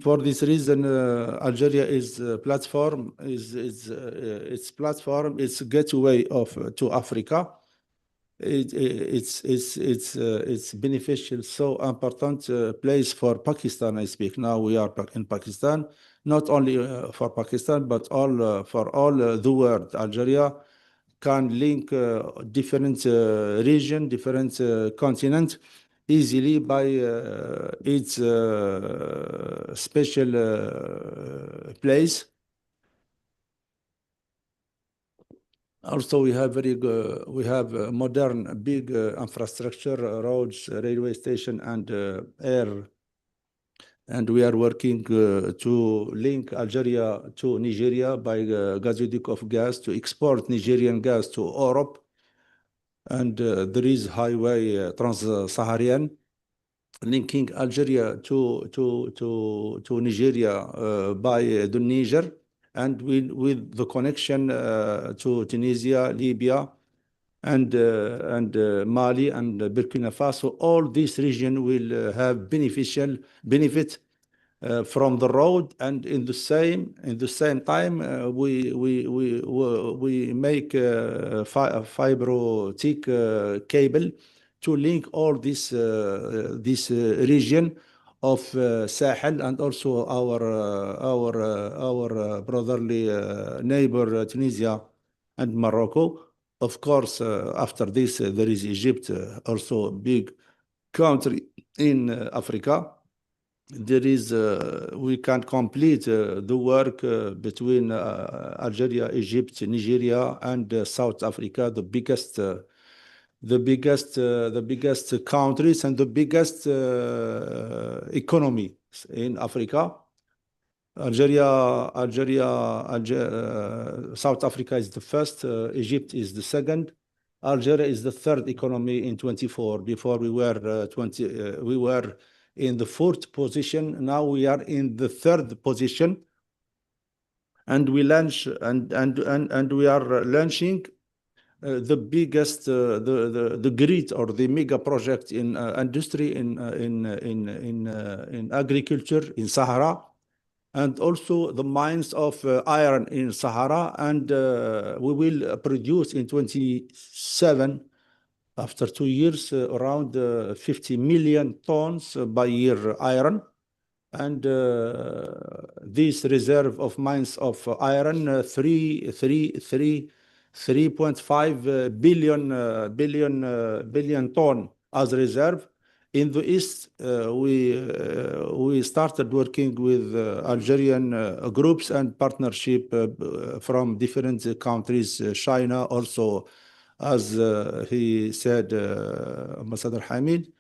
Algeria is platform, its platform, its gateway to Africa. It's beneficial, so important place for Pakistan. I speak now. We are in Pakistan, not only for Pakistan, but for all the world. Algeria can link different region, different continent easily by its special place. Also, we have modern, big infrastructure, roads, railway station, and air And we are working to link Algeria to Nigeria by gazoduct of gas to export Nigerian gas to Europe. And there is highway trans-Saharan linking Algeria to Nigeria by the Niger, and with the connection to Tunisia, Libya, and Mali and Burkina Faso. All this region will have benefit from the road, and in the same time we make a fiber optic cable to link all this region of Sahel, and also our brotherly neighbor Tunisia and Morocco. Of course, after this, there is Egypt, also a big country in Africa. There is, we can complete the work between Algeria, Egypt, Nigeria, and South Africa, the biggest countries and the biggest economy in Africa. South Africa is the first, Egypt is the second, Algeria is the third economy in 24. Before we were we were in the fourth position. Now we are in the third position, and we launch and we are launching the biggest the grid or the mega project in industry in agriculture in Sahara, and also the mines of iron in Sahara, and we will produce in 27, after 2 years, around 50 million tons by year iron. And this reserve of mines of iron, 3.5 billion ton as reserve. In the east, we started working with Algerian groups and partnership from different countries, China also, as he said, Ambassador Hamid,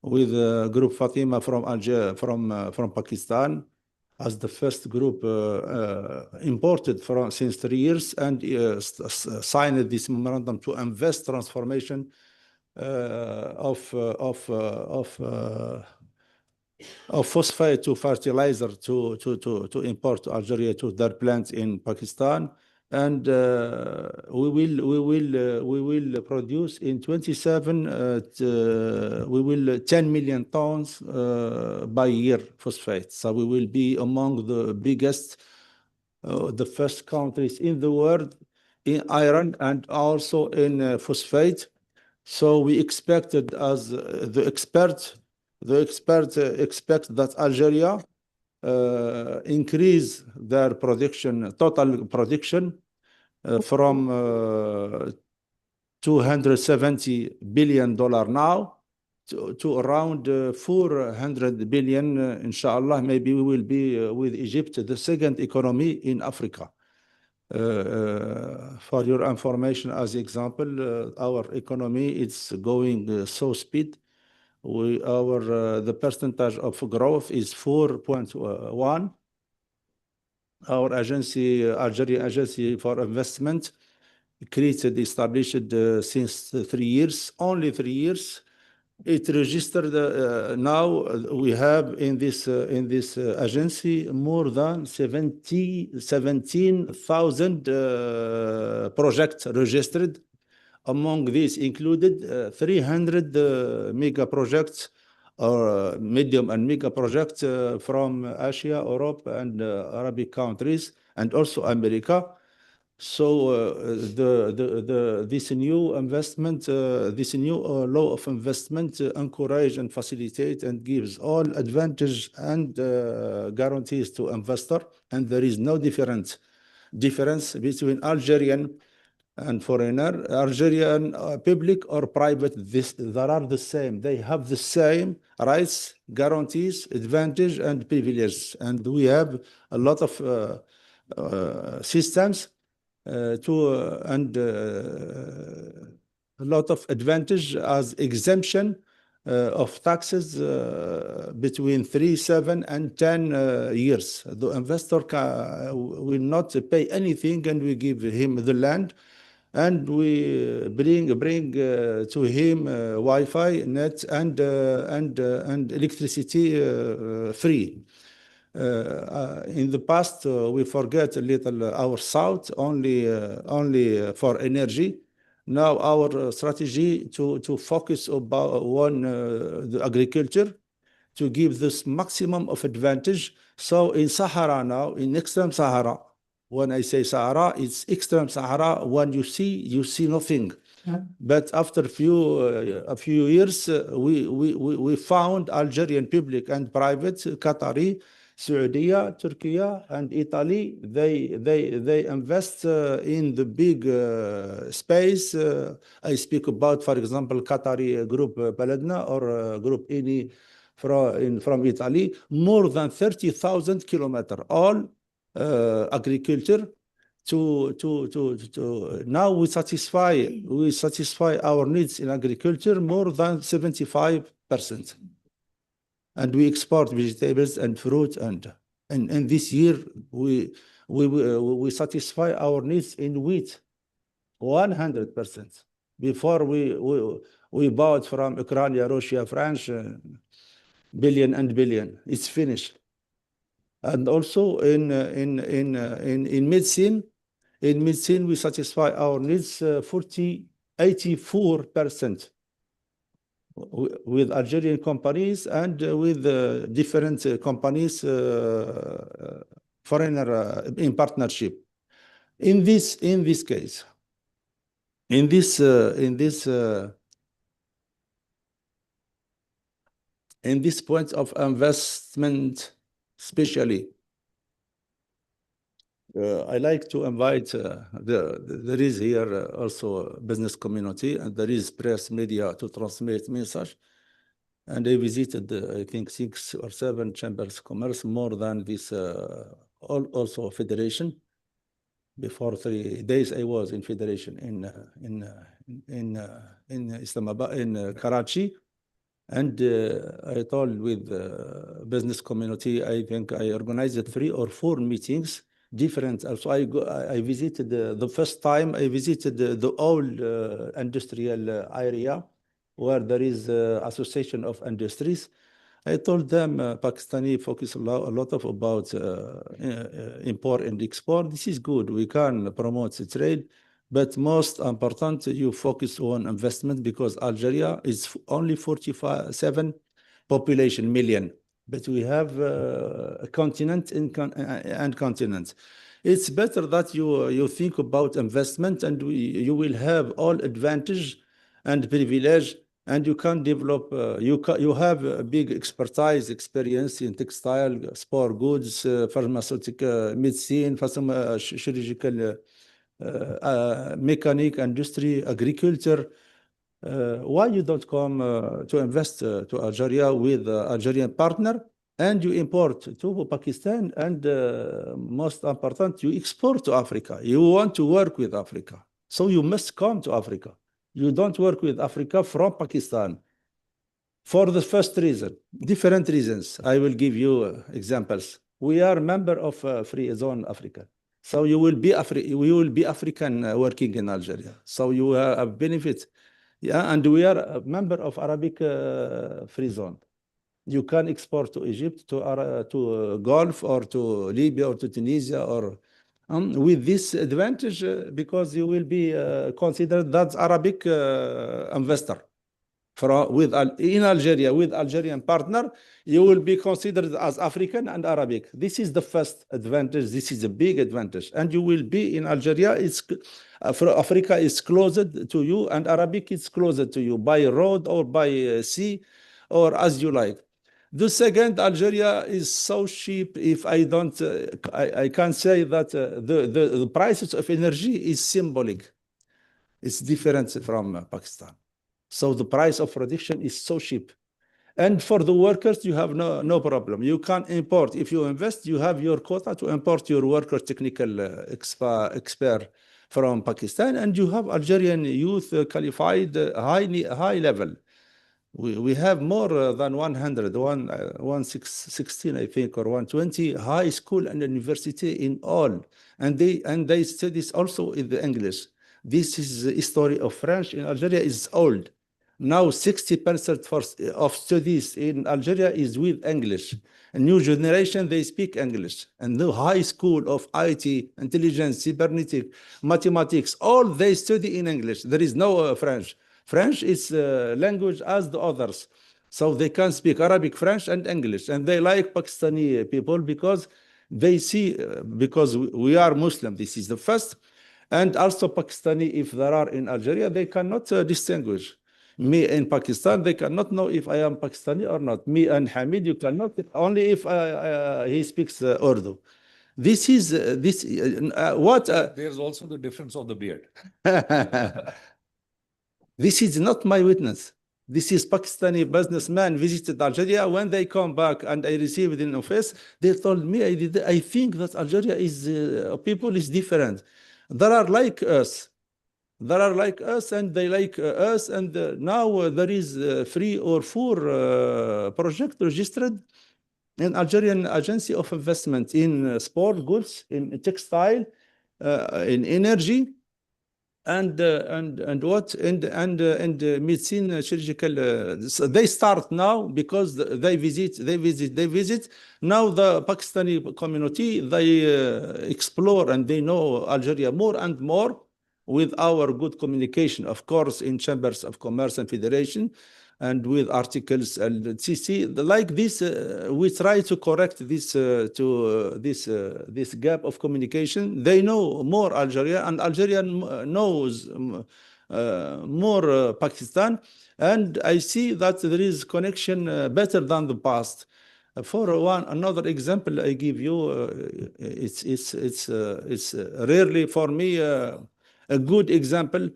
with group Fatima from Algeria, from Pakistan, as the first group imported since 3 years, and signed this memorandum to invest transformation of phosphate to fertilizer to import to Algeria to their plants in Pakistan. And we will produce in 27 we will 10 million tons by year phosphate. So we will be among the biggest, the first countries in the world in iron and also in phosphate. So we expected, as the expert expect that Algeria increase their total production from $270 billion now to around 400 billion, inshallah. Maybe we will be with Egypt, the second economy in Africa. For your information, as example, our economy is going so speed. The percentage of growth is 4.1. Our agency, Algeria Agency for Investment, established since 3 years, only 3 years. It registered, now we have in this agency more than 17,000 projects registered. Among these included 300 mega projects, or medium and mega projects from Asia, Europe, and Arabic countries, and also America. So this new investment, this new law of investment encourage and facilitate and gives all advantage and guarantees to investor, and there is no difference between Algerian and foreigner, Algerian public or private. They are the same. They have the same rights, guarantees, advantage, and privileges. And we have a lot of systems and a lot of advantage as exemption of taxes between 3, 7, and 10 years. The investor will not pay anything, and we give him the land, and we bring to him Wi-Fi, net, and electricity free. In the past, we forget a little our south only for energy. Now our strategy to focus about the agriculture, to give this maximum of advantage. So in Sahara now, in extreme Sahara, when I say Sahara, it's extreme Sahara. When you see nothing. But after a few years, we found Algerian public and private, Qatari, Saudi, Turkey, and Italy. They invest in the big space. I speak about, for example, Qatari group Baladna or group INI from Italy. More than 30,000 kilometers, all agriculture. Now we satisfy our needs in agriculture more than 75%, and we export vegetables and fruit, and this year we satisfy our needs in wheat 100%. Before we bought from Ukraine, Russia, France, billion and billion. It's finished. And also in medicine. In medicine, we satisfy our needs 84% with Algerian companies and with different companies, foreigner in partnership. In this case, in this point of investment, especially. I like to invite, there is here also a business community, and there is press media to transmit message. And I visited, I think, 6 or 7 chambers of commerce, more than this, also federation. Before 3 days, I was in federation in Islamabad, in Karachi. And I told with business community, I think I organized 3 or 4 meetings, different. Also, I visited the first time I visited the old industrial area where there is association of industries. I told them Pakistani focus a lot of about import and export. This is good. We can promote the trade, but most important, you focus on investment, because Algeria is only 47 population million. But we have a continent and continents. It's better that you think about investment, and you will have all advantage and privilege, and you can develop. You have a big expertise, experience in textile, sport goods, pharmaceutical, medicine, surgical, mechanic, industry, agriculture. Why you don't come to invest to Algeria with Algerian partner, and you import to Pakistan, and most important, you export to Africa. You want to work with Africa, so you must come to Africa. You don't work with Africa from Pakistan. For the first reason, different reasons. I will give you examples. We are member of Free Zone Africa. So we will be African working in Algeria. So you have benefit. Yeah, and we are a member of Arabic Free Zone. You can export to Egypt, to Gulf, or to Libya, or to Tunisia, or with this advantage, because you will be considered that Arabic investor. In Algeria, with Algerian partner, you will be considered as African and Arabic. This is the first advantage. This is a big advantage. And you will be in Algeria. Africa is closer to you, and Arabic is closer to you by road or by sea, or as you like. The second, Algeria is so cheap. If I don't, I can say that the prices of energy is symbolic. It's different from Pakistan. So the price of production is so cheap. And for the workers, you have no problem. You can import. If you invest, you have your quota to import your worker technical expert from Pakistan, and you have Algerian youth qualified high level. We have more than 100, 116, I think, or 120 high school and university in all. And they study also in the English. This is the history of French in Algeria is old. Now 60% of studies in Algeria is with English. A new generation, they speak English. And the high school of IT, intelligence, cybernetic, mathematics, all they study in English. There is no French. French is language as the others. So they can speak Arabic, French, and English. And they like Pakistani people because they see, because we are Muslim, this is the first. And also Pakistani, if there are in Algeria, they cannot distinguish. Me in Pakistan, they cannot know if I am Pakistani or not. Me and Hamid, you cannot, only if he speaks Urdu. This is, what... There's also the difference of the beard. This is not my witness. This is Pakistani businessman visited Algeria. When they come back and I received in office, they told me, I think that Algeria is, people is different. There are like us. There are like us and they like us. And now there is 3 or 4 projects registered in Algerian Agency of Investment in sport goods, in textile, in energy, and medicine surgical. So they start now because they visit. Now the Pakistani community, they explore and they know Algeria more and more with our good communication, of course, in chambers of commerce and federation, and with articles and CC like this. We try to correct this this gap of communication. They know more Algeria, and Algerian knows more Pakistan, and I see that there is connection better than the past. For another example, I give you. It's rarely for me a good example.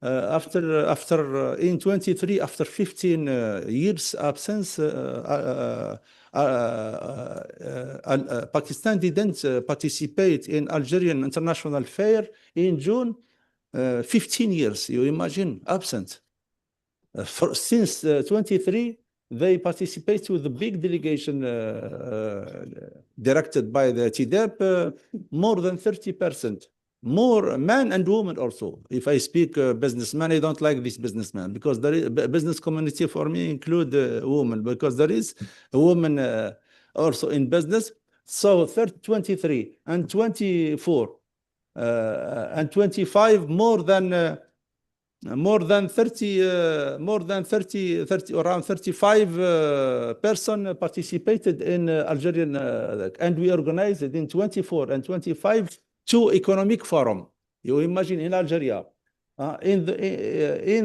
After in 23, after 15 years absence, Pakistan didn't participate in Algerian International Fair in June. 15 years, you imagine, absent. Since 23, they participate with a big delegation directed by the TDEP, more than 30%. More men and women also. If I speak businessman, I don't like this businessman because there is business community for me include women, because there is a woman also in business. So 23 and 24 and 25, more than 30, around 35 person participated in Algerian, and we organized it in 24 and 25 2 economic forum. You imagine in Algeria, in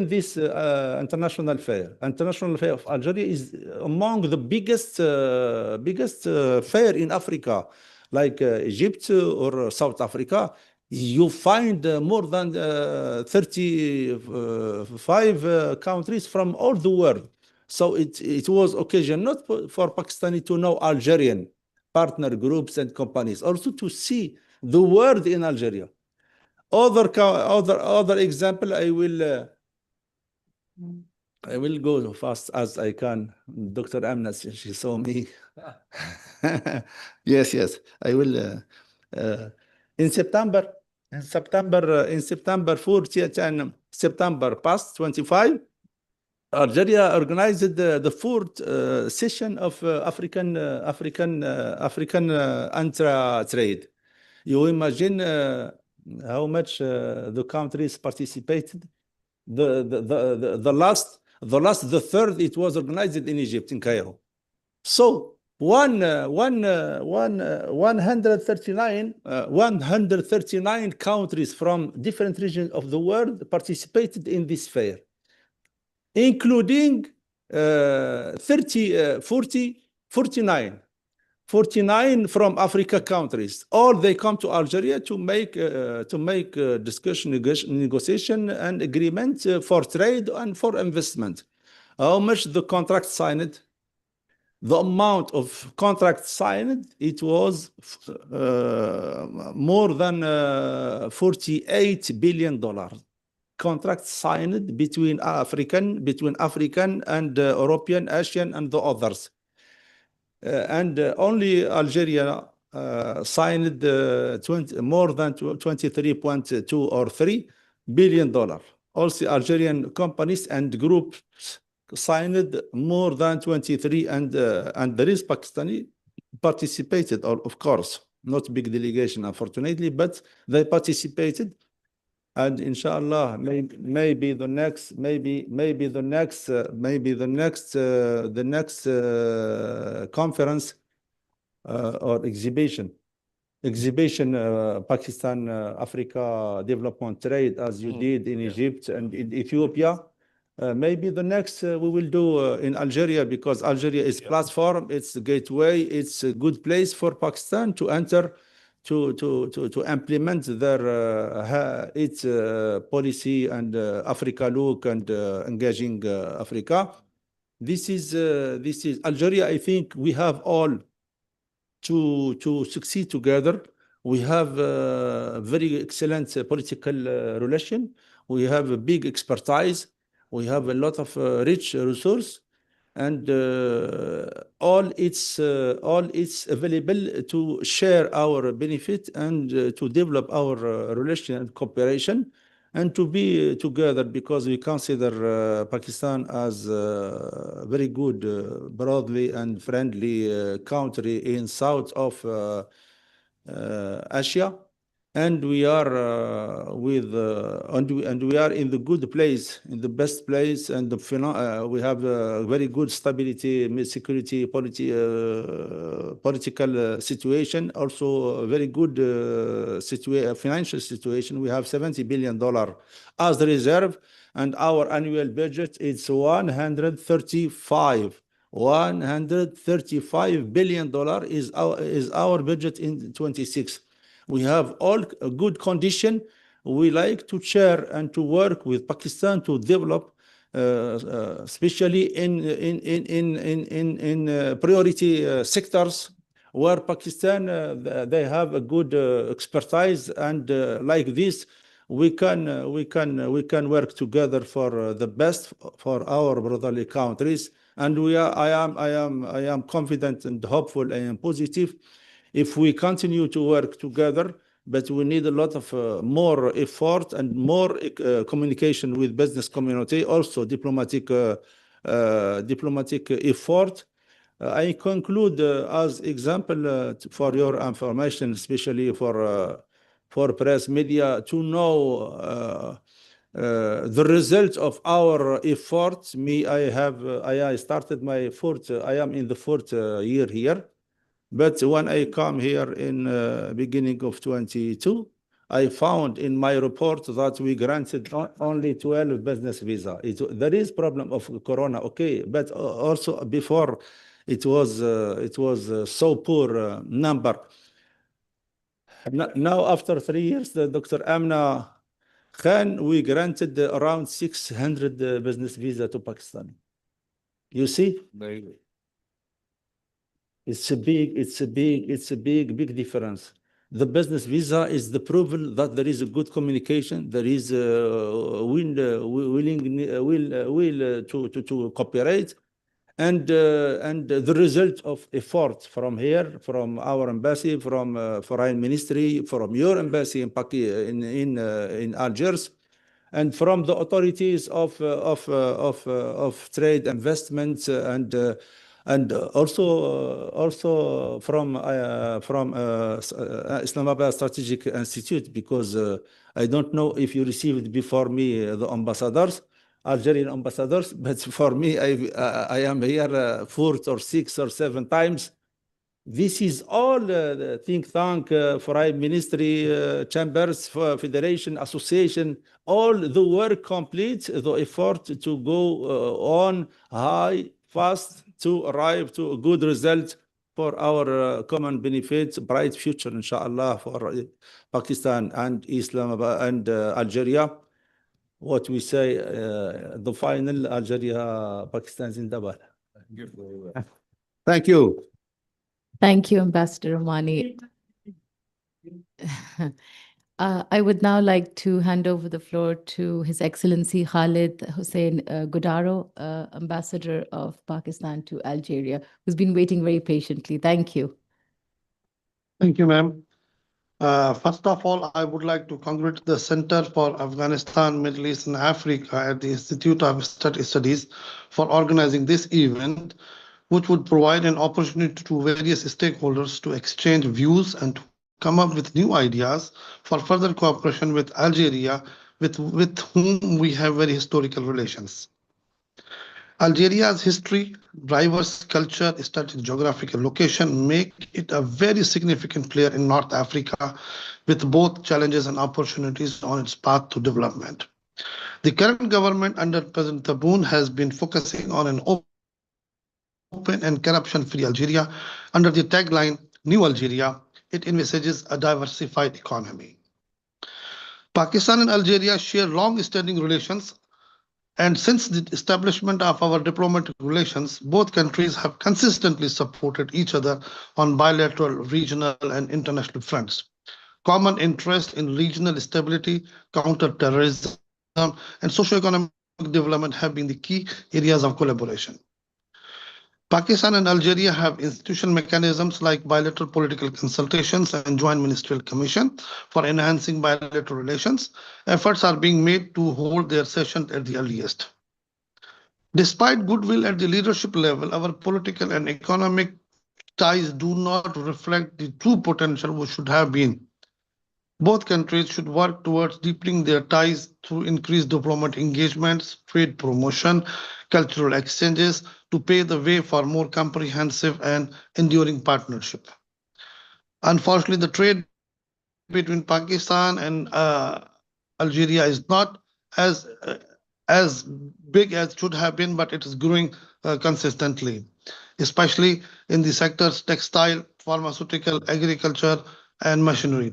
this international fair. International Fair of Algeria is among the biggest fair in Africa, like Egypt or South Africa. You find more than 35 countries from all the world. So it was occasion not for Pakistani to know Algerian partner groups and companies, also to see the world in Algeria. Other example, I will go fast as I can. Dr. Amna, she saw me. Yes, I will. In September 14, September past 25, Algeria organized the 4th session of African Intra-Trade. You imagine how much the countries participated. The third, it was organized in Egypt, in Cairo. So 139 countries from different regions of the world participated in this fair, including 49 from Africa countries. All they come to Algeria to make discussion, negotiation, and agreement for trade and for investment. How much the contract signed? The amount of contract signed, it was more than $48 billion. contracts signed between African and European, Asian, and the others. And only Algeria signed more than 23.2 or 3 billion dollar. Also, Algerian companies and groups signed more than 23, and there is Pakistani participated, of course, not big delegation, unfortunately, but they participated. And inshallah, maybe the next conference or exhibition, Pakistan Africa development trade, as you did in Egypt and in Ethiopia. Maybe the next we will do in Algeria, because Algeria is platform, it's a gateway, it's a good place for Pakistan to enter, to implement their its policy and Africa look and engaging Africa. This is Algeria. I think we have all to succeed together. We have very excellent political relation. We have a big expertise. We have a lot of rich resource, and all it's available to share our benefit and to develop our relation and cooperation, and to be together, because we consider Pakistan as a very good, broadly and friendly country in south of Asia. And we are and we are in the good place, in the best place, and we have a very good stability, security, political situation. Also, a very good financial situation. We have $70 billion as the reserve, and our annual budget is $135 billion is our budget in 26. We have all a good condition. We like to share and to work with Pakistan to develop, especially in priority sectors where Pakistan they have a good expertise, and like this we can work together for the best for our brotherly countries. And I am confident and hopeful and positive if we continue to work together, but we need a lot of more effort and more communication with business community, also diplomatic effort. I conclude as example for your information, especially for press media, to know the result of our efforts. I started my I am in the fourth year here. But when I come here in beginning of 22, I found in my report that we granted only 12 business visa. There is problem of Corona, okay, but also before it was so poor number. Now after 3 years, Dr. Amna Khan, we granted around 600 business visa to Pakistan. You see? Very good. It's a big difference. The business visa is the proof that there is a good communication, there is a will to cooperate, and the result of effort from here, from our embassy, from foreign ministry, from your embassy in Algiers, and from the authorities of trade, investments, and also from Islamabad Strategic Institute, because I don't know if you received before me the ambassadors, Algerian ambassadors, but for me, I am here 4 or 6 or 7 times. This is all the think tank, foreign ministry, chambers, federation, association, all the work complete, the effort to go on high, fast, to arrive to a good result for our common benefit, bright future, inshallah, for Pakistan and Islamabad and Algeria. What we say, the final Algeria, Pakistan Zindabad. Thank you. Thank you, Ambassador Omani. I would now like to hand over the floor to His Excellency Khalid Hussein Gudaro, Ambassador of Pakistan to Algeria, who's been waiting very patiently. Thank you. Thank you, ma'am. First of all, I would like to congratulate the Center for Afghanistan, Middle East, and Africa at the Institute of Studies for organizing this event, which would provide an opportunity to various stakeholders to exchange views and to come up with new ideas for further cooperation with Algeria, with whom we have very historical relations. Algeria's history, diverse culture, strategic geographical location make it a very significant player in North Africa with both challenges and opportunities on its path to development. The current government under President Tebboune has been focusing on an open and corruption-free Algeria under the tagline New Algeria. It envisages a diversified economy. Pakistan and Algeria share long-standing relations, and since the establishment of our diplomatic relations, both countries have consistently supported each other on bilateral, regional, and international fronts. Common interest in regional stability, counter-terrorism, and socio-economic development have been the key areas of collaboration. Pakistan and Algeria have institutional mechanisms like bilateral political consultations and joint ministerial commission for enhancing bilateral relations. Efforts are being made to hold their sessions at the earliest. Despite goodwill at the leadership level, our political and economic ties do not reflect the true potential which should have been. Both countries should work towards deepening their ties through increased diplomatic engagements, trade promotion, cultural exchanges to pave the way for more comprehensive and enduring partnership. Unfortunately, the trade between Pakistan and Algeria is not as big as it should have been, but it is growing consistently, especially in the sectors textile, pharmaceutical, agriculture, and machinery.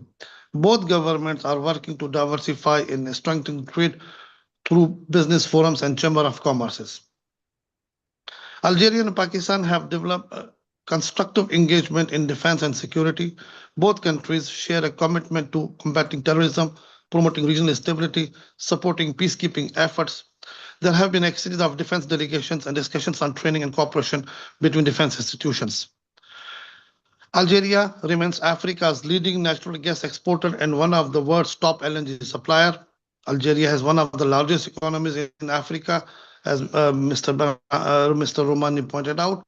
Both governments are working to diversify and strengthen trade through business forums and chamber of commerces. Algeria and Pakistan have developed a constructive engagement in defense and security. Both countries share a commitment to combating terrorism, promoting regional stability, supporting peacekeeping efforts. There have been exchanges of defense delegations and discussions on training and cooperation between defense institutions. Algeria remains Africa's leading natural gas exporter and one of the world's top LNG supplier. Algeria has one of the largest economies in Africa, as Mr. Romani pointed out,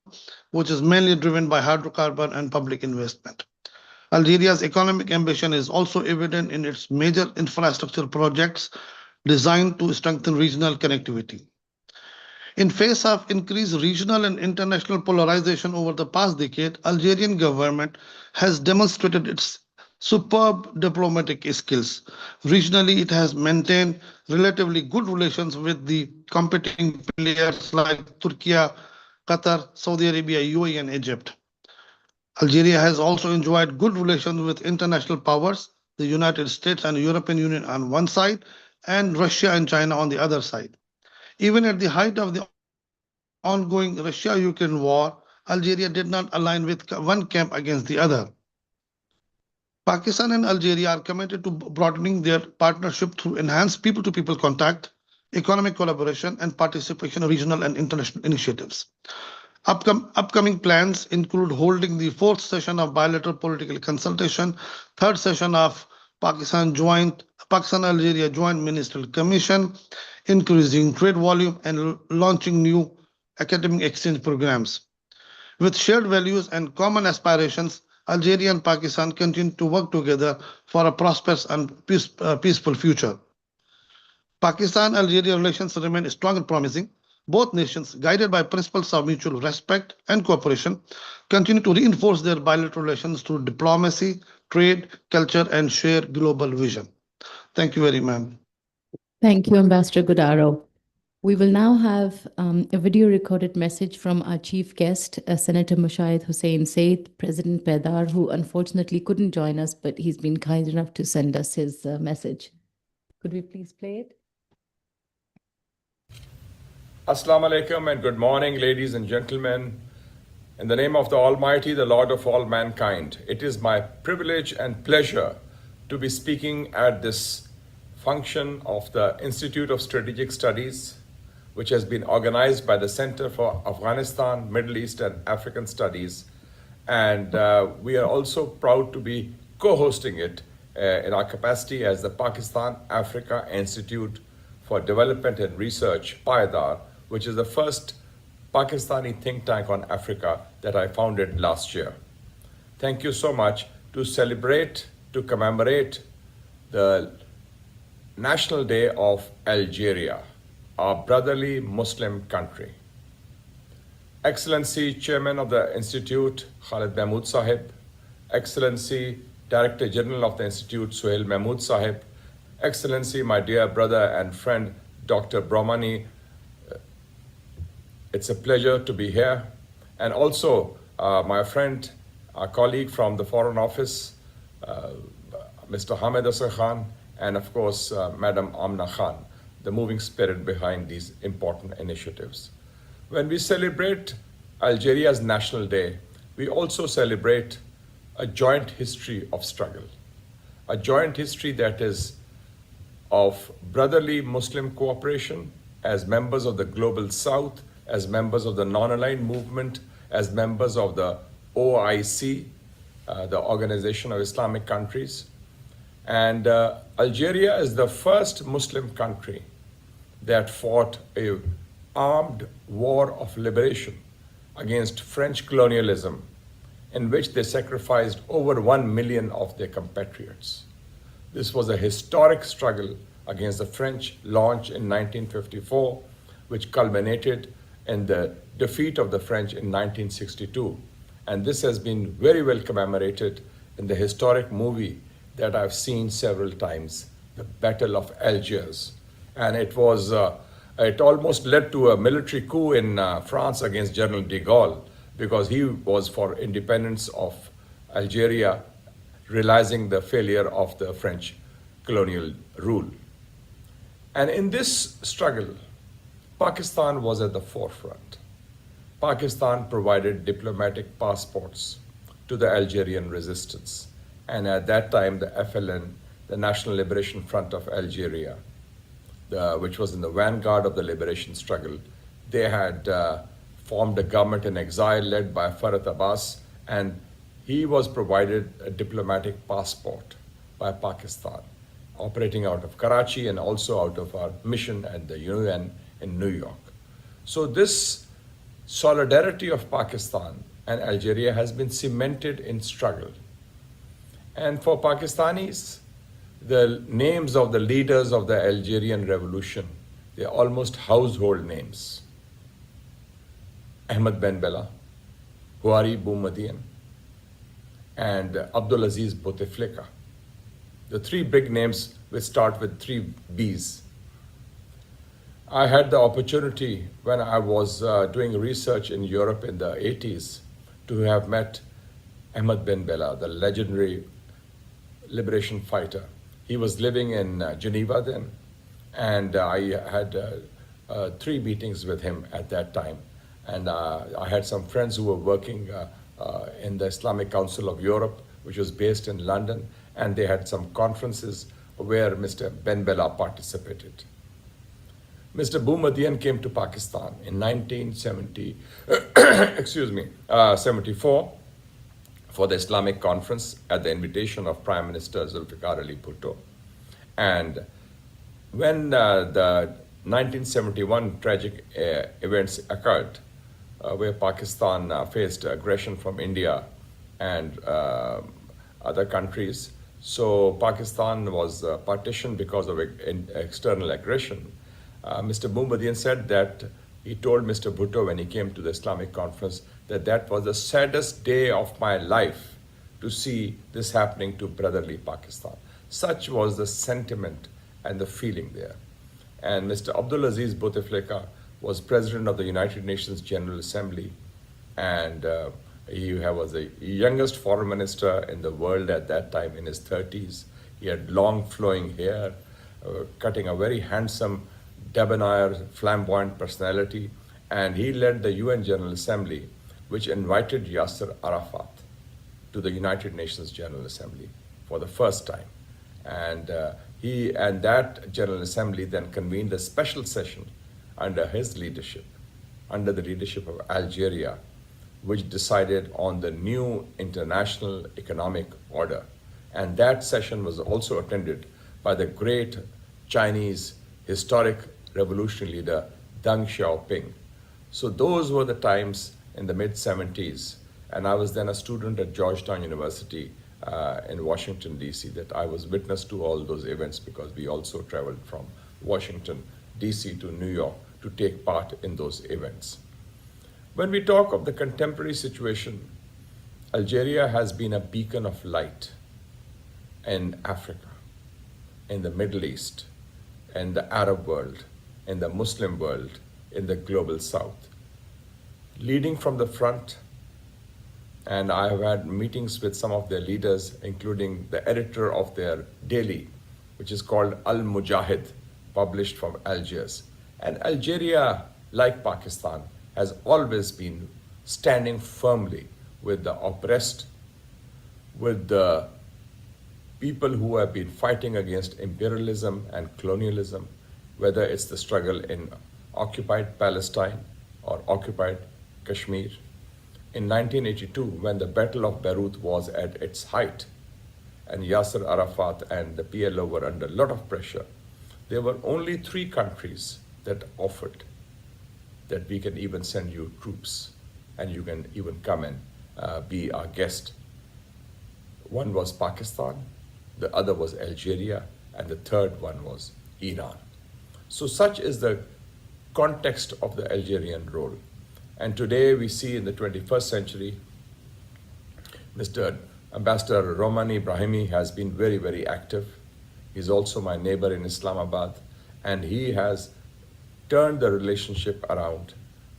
which is mainly driven by hydrocarbon and public investment. Algeria's economic ambition is also evident in its major infrastructure projects designed to strengthen regional connectivity. In face of increased regional and international polarization over the past decade, Algerian government has demonstrated its superb diplomatic skills. Regionally, it has maintained relatively good relations with the competing players like Turkey, Qatar, Saudi Arabia, UAE, and Egypt. Algeria has also enjoyed good relations with international powers, the United States and European Union on one side, and Russia and China on the other side. Even at the height of the ongoing Russia-Ukraine war, Algeria did not align with one camp against the other. Pakistan and Algeria are committed to broadening their partnership through enhanced people-to-people contact, economic collaboration, and participation in regional and international initiatives. Upcoming plans include holding the 4th session of bilateral political consultation, 3rd session of Pakistan-Algeria Joint Ministerial Commission, increasing trade volume, and launching new academic exchange programs. With shared values and common aspirations, Algeria and Pakistan continue to work together for a prosperous and peaceful future. Pakistan-Algeria relations remain strong and promising. Both nations, guided by principles of mutual respect and cooperation, continue to reinforce their bilateral relations through diplomacy, trade, culture, and shared global vision. Thank you very much. Thank you, Ambassador Gudaro. We will now have a video recorded message from our chief guest, Senator Mushahid Hussain Said, President Pedar, who unfortunately couldn't join us, but he's been kind enough to send us his message. Could we please play it? Assalamu alaikum and good morning, ladies and gentlemen. In the name of the Almighty, the Lord of all mankind, it is my privilege and pleasure to be speaking at this function of the Institute of Strategic Studies, which has been organized by the Center for Afghanistan, Middle East, and African Studies. And we are also proud to be co-hosting it in our capacity as the Pakistan Africa Institute for Development and Research, PAIDAR, which is the first Pakistani think tank on Africa that I founded last year. Thank you so much to celebrate, to commemorate the National Day of Algeria, our brotherly Muslim country. Excellency Chairman of the Institute, Khalid Mahmood Sahib, Excellency Director General of the Institute, Suhail Mahmood Sahib, Excellency, my dear brother and friend, Dr. Brahmani, it's a pleasure to be here. And also my friend, our colleague from the Foreign Office, Mr. Hamid Asghar Khan, and of course, Madam Amna Khan, the moving spirit behind these important initiatives. When we celebrate Algeria's National Day, we also celebrate a joint history of struggle, a joint history that is of brotherly Muslim cooperation as members of the Global South, as members of the non-aligned movement, as members of the OIC, the Organization of Islamic Countries. And Algeria is the first Muslim country that fought an armed war of liberation against French colonialism, in which they sacrificed over 1 million of their compatriots. This was a historic struggle against the French launch in 1954, which culminated in the defeat of the French in 1962. And this has been very well commemorated in the historic movie that I've seen several times, the Battle of Algiers. And it almost led to a military coup in France against General de Gaulle, because he was for independence of Algeria, realizing the failure of the French colonial rule. And in this struggle, Pakistan was at the forefront. Pakistan provided diplomatic passports to the Algerian resistance. And at that time, the FLN, the National Liberation Front of Algeria, which was in the vanguard of the liberation struggle, they had formed a government in exile led by Farhat Abbas, and he was provided a diplomatic passport by Pakistan, operating out of Karachi and also out of our mission at the UN in New York. So this solidarity of Pakistan and Algeria has been cemented in struggle. And for Pakistanis, the names of the leaders of the Algerian revolution, they're almost household names. Ahmed Ben Bella, Houari Boumediene, and Abdulaziz Bouteflika. The three big names which start with three B's. I had the opportunity when I was doing research in Europe in the 80s to have met Ahmed Ben Bella, the legendary liberation fighter. He was living in Geneva then, and I had 3 meetings with him at that time. And I had some friends who were working in the Islamic Council of Europe, which was based in London, and they had some conferences where Mr. Ben Bella participated. Mr. Boumediene came to Pakistan in 1974 for the Islamic conference at the invitation of Prime Minister Zulfikar Ali Bhutto. And when the 1971 tragic events occurred, where Pakistan faced aggression from India and other countries, so Pakistan was partitioned because of external aggression. Mr. Boumediene said that he told Mr. Bhutto when he came to the Islamic conference that that was the saddest day of my life to see this happening to brotherly Pakistan. Such was the sentiment and the feeling there. And Mr. Abdulaziz Bouteflika was president of the United Nations General Assembly, and he was the youngest foreign minister in the world at that time, in his 30s. He had long flowing hair, cutting a very handsome, debonair, flamboyant personality, and he led the UN General Assembly, which invited Yasser Arafat to the United Nations General Assembly for the first time. And he and that General Assembly then convened a special session under his leadership, under the leadership of Algeria, which decided on the new international economic order. And that session was also attended by the great Chinese historic revolutionary leader Deng Xiaoping. So those were the times in the mid-70s, and I was then a student at Georgetown University in Washington, D.C., that I was witness to all those events because we also traveled from Washington, D.C. to New York to take part in those events. When we talk of the contemporary situation, Algeria has been a beacon of light in Africa, in the Middle East, in the Arab world, in the Muslim world, in the global South. Leading from the front, and I have had meetings with some of their leaders, including the editor of their daily, which is called Al Mujahid, published from Algiers. And Algeria, like Pakistan, has always been standing firmly with the oppressed, with the people who have been fighting against imperialism and colonialism, whether it's the struggle in occupied Palestine or occupied Kashmir. In 1982, when the Battle of Beirut was at its height, and Yasser Arafat and the PLO were under a lot of pressure, there were only 3 countries that offered that we can even send you troops and you can even come and be our guest. One was Pakistan, the other was Algeria, and the third one was Iran. So such is the context of the Algerian role. And today we see in the 21st century, Mr. Ambassador Romani Brahimi has been very, very active. He's also my neighbor in Islamabad, and he has turned the relationship around,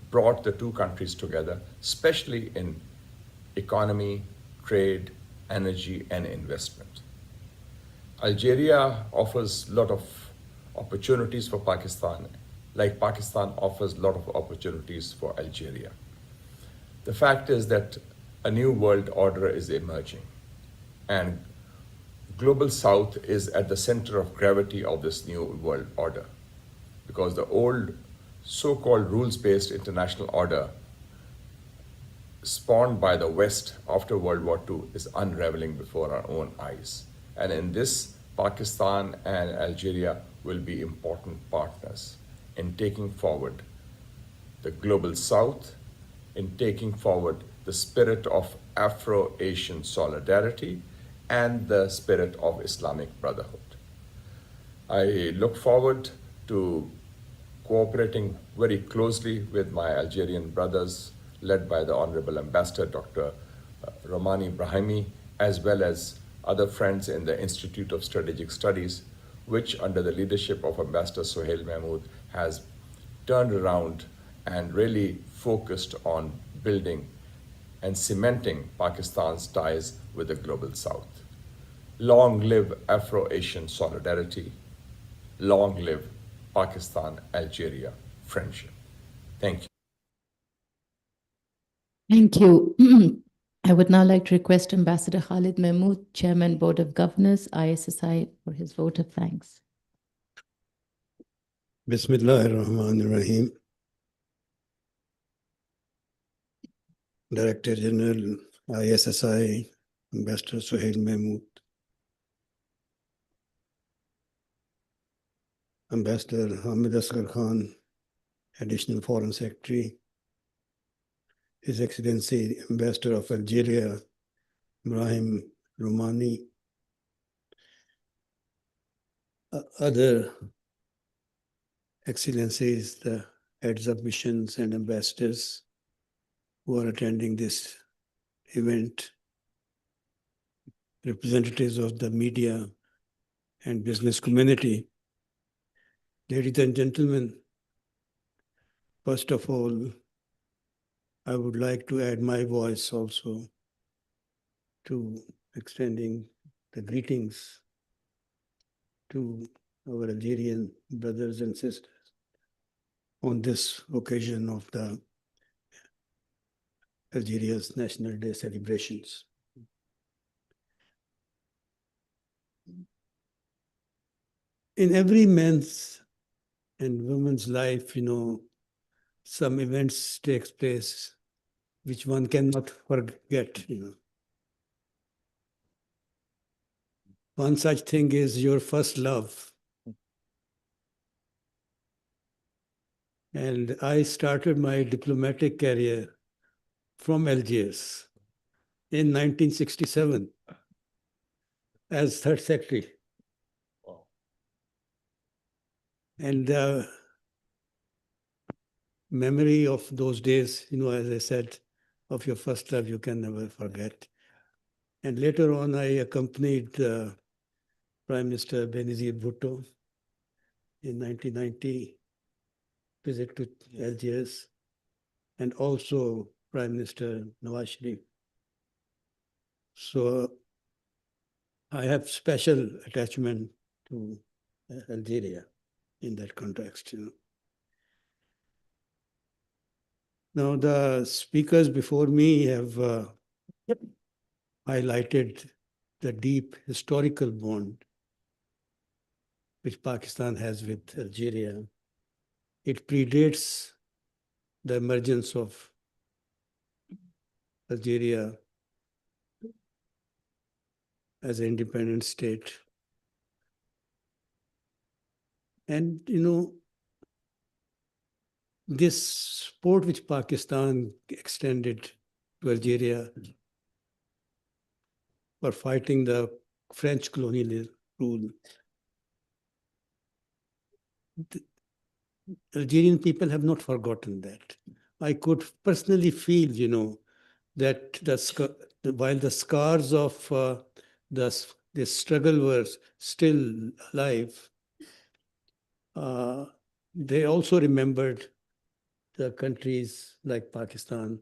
brought the 2 countries together, especially in economy, trade, energy, and investment. Algeria offers a lot of opportunities for Pakistan, like Pakistan offers a lot of opportunities for Algeria. The fact is that a new world order is emerging, and Global South is at the center of gravity of this new world order, because the old so-called rules-based international order spawned by the West after World War II is unraveling before our own eyes. And in this, Pakistan and Algeria will be important partners in taking forward the Global South, in taking forward the spirit of Afro-Asian solidarity and the spirit of Islamic brotherhood. I look forward to cooperating very closely with my Algerian brothers, led by the Honorable Ambassador Dr. Romani Brahimi, as well as other friends in the Institute of Strategic Studies, which under the leadership of Ambassador Sohail Mahmood has turned around and really focused on building and cementing Pakistan's ties with the Global South. Long live Afro-Asian solidarity. Long live Pakistan-Algeria friendship. Thank you. Thank you. I would now like to request Ambassador Khalid Mahmood, Chairman, Board of Governors, ISSI, for his vote of thanks. Bismillahirrahmanirrahim. Director General, ISSI, Ambassador Sohail Mahmood, Ambassador Hamid Asghar Khan, Additional Foreign Secretary, His Excellency Ambassador of Algeria, Ibrahim Romani, other excellencies, the heads of missions and ambassadors who are attending this event, representatives of the media and business community. Ladies and gentlemen, first of all, I would like to add my voice also to extending the greetings to our Algerian brothers and sisters on this occasion of the Algeria's National Day celebrations. in every man's and woman's life, some events takes place which one cannot forget. One such thing is your first love. And I started my diplomatic career from Algiers in 1967 as third secretary. And the memory of those days, as I said, of your first love, you can never forget. And later on, I accompanied Prime Minister Benazir Bhutto in 1990 visit to Algiers, and also Prime Minister Nawaz Sharif. So I have special attachment to Algeria in that context. Now, the speakers before me have highlighted the deep historical bond which Pakistan has with Algeria. It predates the emergence of Algeria as an independent state. And, this support which Pakistan extended to Algeria for fighting the French colonial rule, the Algerian people have not forgotten that. I could personally feel, that while the scars of the struggle were still alive, they also remembered the countries like Pakistan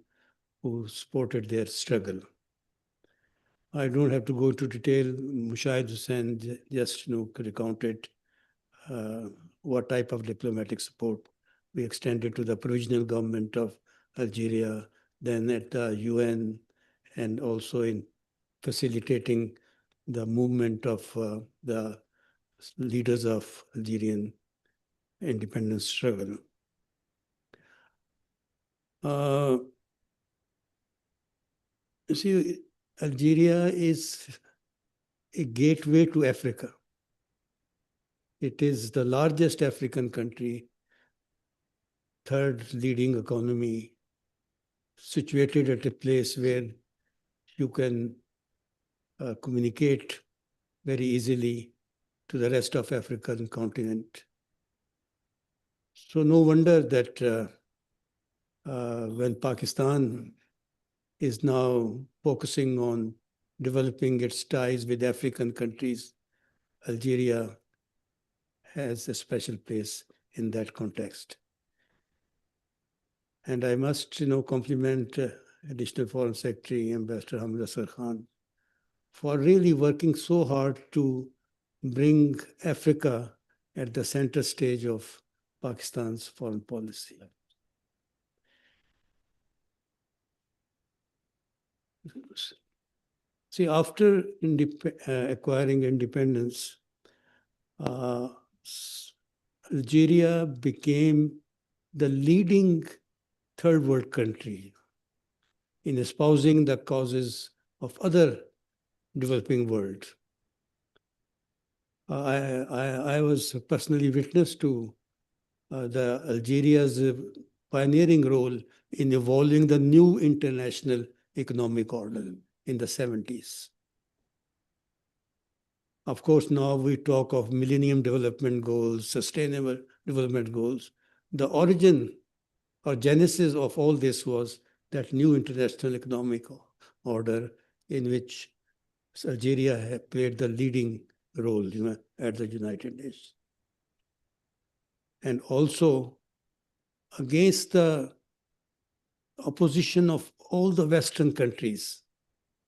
who supported their struggle. I don't have to go into detail. Mushahid Hussain just recounted what type of diplomatic support we extended to the provisional government of Algeria, then at the UN, and also in facilitating the movement of the leaders of Algerian independence struggle. You see, Algeria is a gateway to Africa. It is the largest African country, third leading economy, situated at a place where you can communicate very easily to the rest of African continent. So no wonder that when Pakistan is now focusing on developing its ties with African countries, Algeria has a special place in that context. And I must, compliment Additional Foreign Secretary Ambassador Hamid Asghar Khan for really working so hard to bring Africa at the center stage of Pakistan's foreign policy. See, after acquiring independence, Algeria became the leading third world country in espousing the causes of other developing world. I was personally witness to the Algeria's pioneering role in evolving the new international economic order in the 70s. Of course, now we talk of Millennium Development Goals, Sustainable Development Goals. The origin or genesis of all this was that new international economic order in which Algeria played the leading role at the United Nations. And also against the opposition of all the Western countries.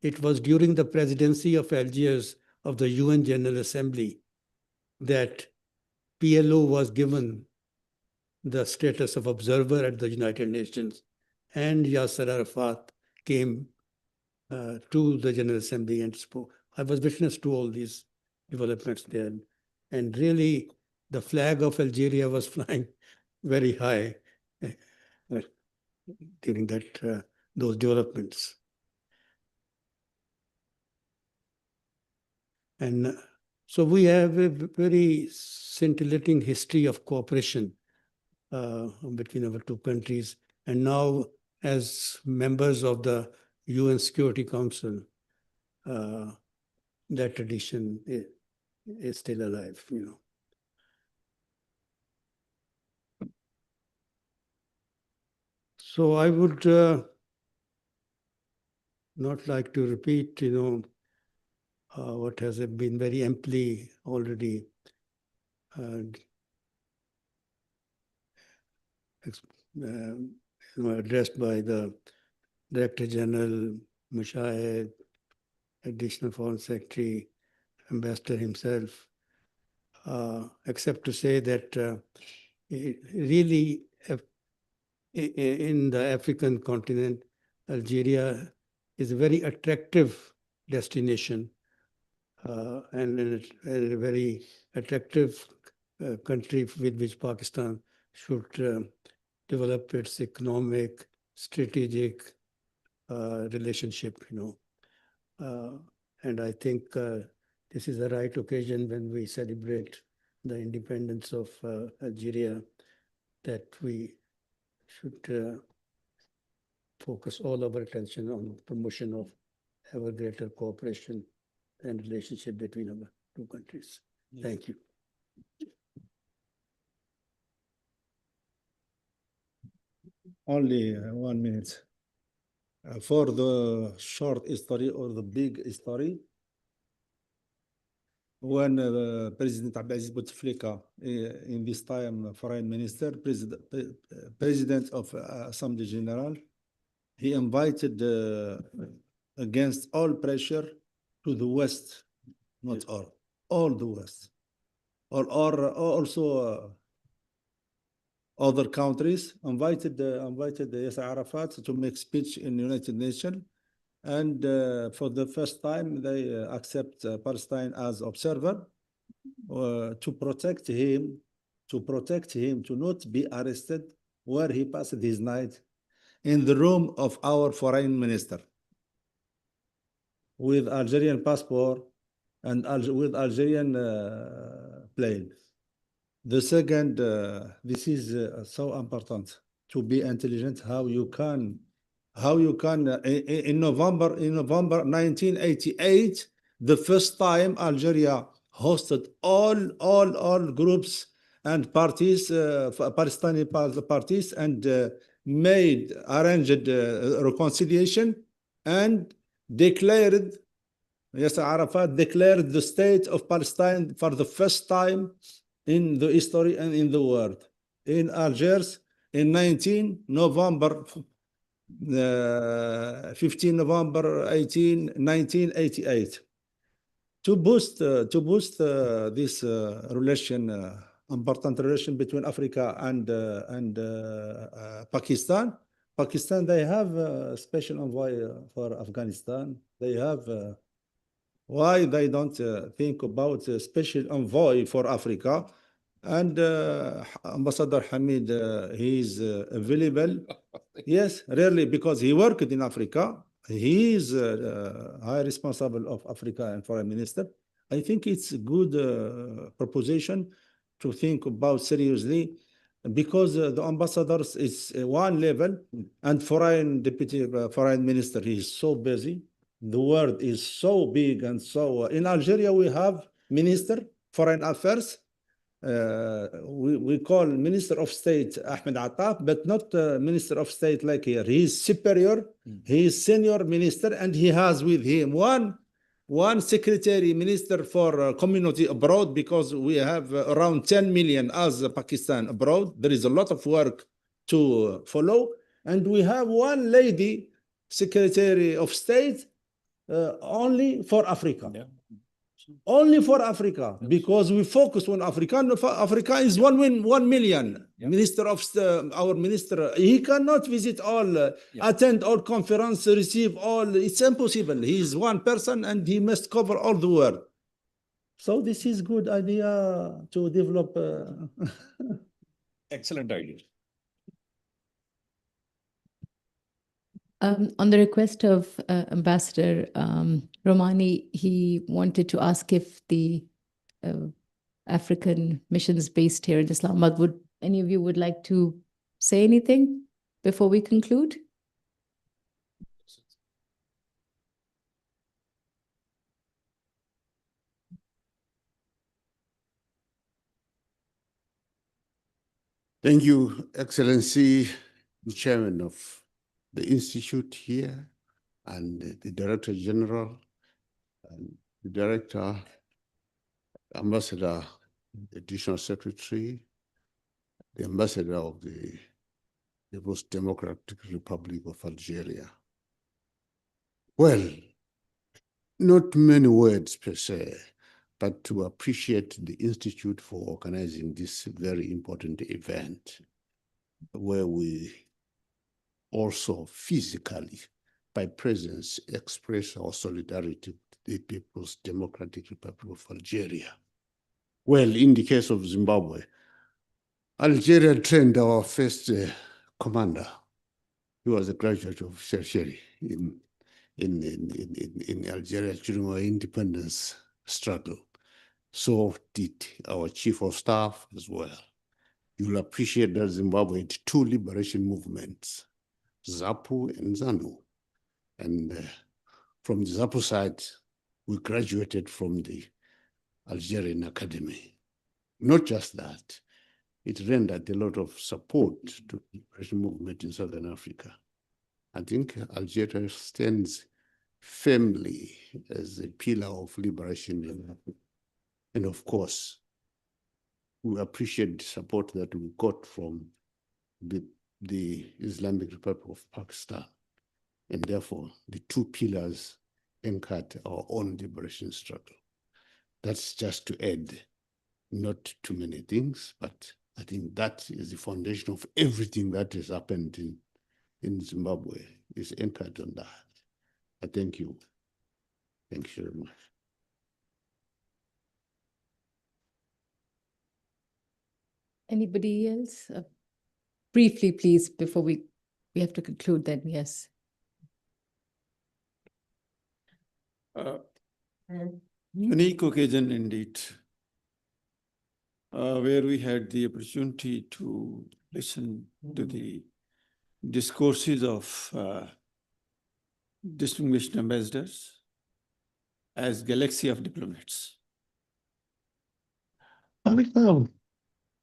It was during the presidency of Algiers of the UN General Assembly that PLO was given the status of observer at the United Nations, and Yasser Arafat came to the General Assembly and spoke. I was witness to all these developments there. And really, the flag of Algeria was flying very high during those developments. And so we have a very scintillating history of cooperation between our two countries. And now, as members of the UN Security Council, that tradition is still alive, you know. So I would not like to repeat, you know, what has been very amply already addressed by the Director General, Mushahed, Additional Foreign Secretary, Ambassador himself, except to say that really in the African continent, Algeria is a very attractive destination and a very attractive country with which Pakistan should develop its economic, strategic relationship, you know. And I think this is the right occasion when we celebrate the independence of Algeria, that we should focus all our attention on promotion of ever greater cooperation and relationship between our two countries. Thank you. Only 1 minute. For the short history or the big history, when President Abdelaziz Bouteflika, in this time foreign minister, president of Assembly General, he invited against all pressure to the West, not all the West, or also other countries invited Yasser Arafat to make speech in the United Nations, and for the first time they accept Palestine as observer to protect him, to not be arrested where he passed his night in the room of our foreign minister with Algerian passport and with Algerian plane. The second, this is so important to be intelligent. How you can in November 1988, the first time Algeria hosted all groups and parties, Palestinian parties, and arranged reconciliation and declared, Yasser Arafat declared the state of Palestine for the first time in the history and in the world, in Algiers in 15 November 1988. To boost this important relation between Africa and Pakistan. Pakistan, they have a special envoy for Afghanistan. They have why they don't think about a special envoy for Africa? And Ambassador Hamid, he is available. Yes, really, because he worked in Africa. He is high responsible of Africa and foreign minister. I think it's a good proposition to think about seriously, because the ambassadors is one level, and foreign deputy foreign minister, he is so busy. The world is so big, and so in Algeria we have minister foreign affairs. We call Minister of State Ahmed Attaf, but not Minister of State like here. He is superior, he is senior minister, and he has with him one secretary minister for community abroad, because we have around 10 million as Pakistan abroad. There is a lot of work to follow, and we have one lady secretary of state only for Africa. Yeah. Only for Africa, because we focus on Africa. Africa is 1 million. Yeah. Minister of our minister, he cannot visit all, attend all conference, receive all. It's impossible. He is one person, and he must cover all the world. So this is good idea to develop. Excellent idea. On the request of Ambassador Romani, he wanted to ask if the African missions based here in Islamabad, would any of you would like to say anything before we conclude? Thank you, Excellency, the Chairman of the Institute here, and the Director General, and the Director, Ambassador, Additional Secretary, the Ambassador of the People's Democratic Republic of Algeria. Well, not many words per se, but to appreciate the Institute for organizing this very important event, where we also physically, by presence, express our solidarity with the People's Democratic Republic of Algeria. Well, in the case of Zimbabwe, Algeria trained our first commander. He was a graduate of tertiary in Algeria during our independence struggle. So did our chief of staff as well. You'll appreciate that Zimbabwe had two liberation movements, ZAPU and ZANU. And from the ZAPU side, we graduated from the Algerian Academy. Not just that, it rendered a lot of support to the liberation movement in Southern Africa. I think Algeria stands firmly as a pillar of liberation. And of course, we appreciate the support that we got from the Islamic Republic of Pakistan. And therefore, the two pillars anchored our own liberation struggle. That's just to add, not too many things, but I think that is the foundation of everything that has happened in Zimbabwe, is anchored on that. I thank you. Thank you very much. Anybody else? Briefly, please, before we have to conclude then, yes. Unique occasion indeed, where we had the opportunity to listen to the discourses of distinguished ambassadors as galaxy of diplomats.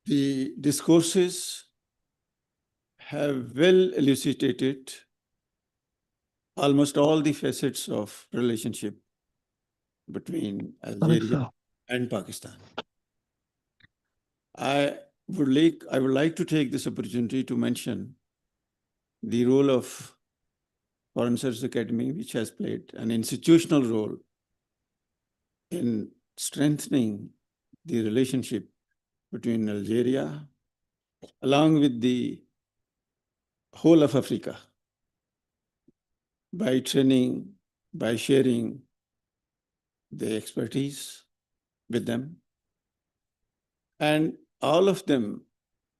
The discourses have well elucidated almost all the facets of relationship between Algeria and Pakistan. I would like to take this opportunity to mention the role of Foreign Service Academy, which has played an institutional role in strengthening the relationship between Algeria, along with the whole of Africa, by training, by sharing the expertise with them. And all of them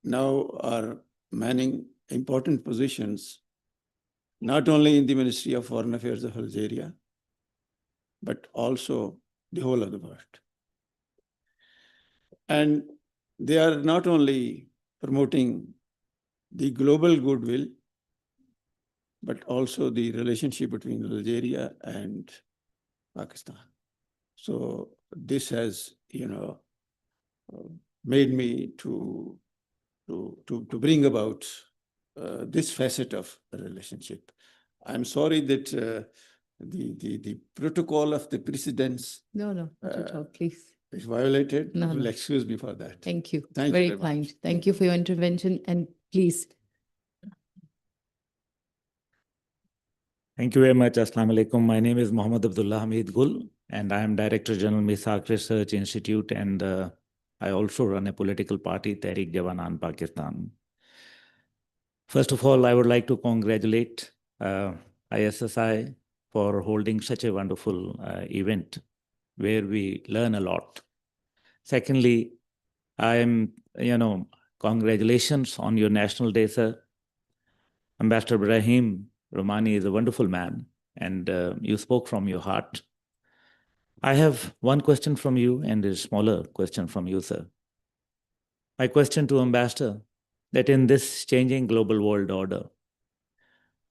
now are manning important positions, not only in the Ministry of Foreign Affairs of Algeria, but also the whole of the world. And they are not only promoting the global goodwill, but also the relationship between Algeria and Pakistan. So this has, made me to bring about this facet of the relationship. I'm sorry that the protocol of the precedence No, not at all, please. is violated. No, You will no. excuse me for that. Thank you. Thank you Very very kind. much. Thank you for your intervention, and please. Thank you very much. Assalamu alaikum. My name is Mohammad Abdullah Hamid Gul, and I am Director General Misak Research Institute, and I also run a political party, Tehreek Jawanan Pakistan. First of all, I would like to congratulate ISSI for holding such a wonderful event where we learn a lot. Secondly, congratulations on your National Day, sir. Ambassador Ibrahim Romani is a wonderful man, and you spoke from your heart. I have one question from you and a smaller question from you, sir. My question to Ambassador, that in this changing global world order,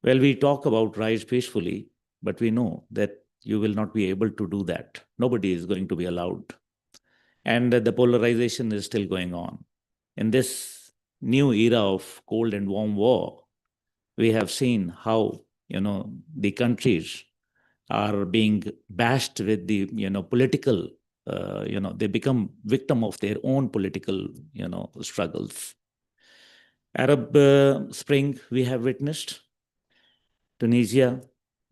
well, we talk about rise peacefully, but we know that you will not be able to do that. Nobody is going to be allowed. And the polarization is still going on. In this new era of cold and warm war, we have seen how, the countries are being bashed with the, political, they become victim of their own political, struggles. Arab Spring, we have witnessed. Tunisia,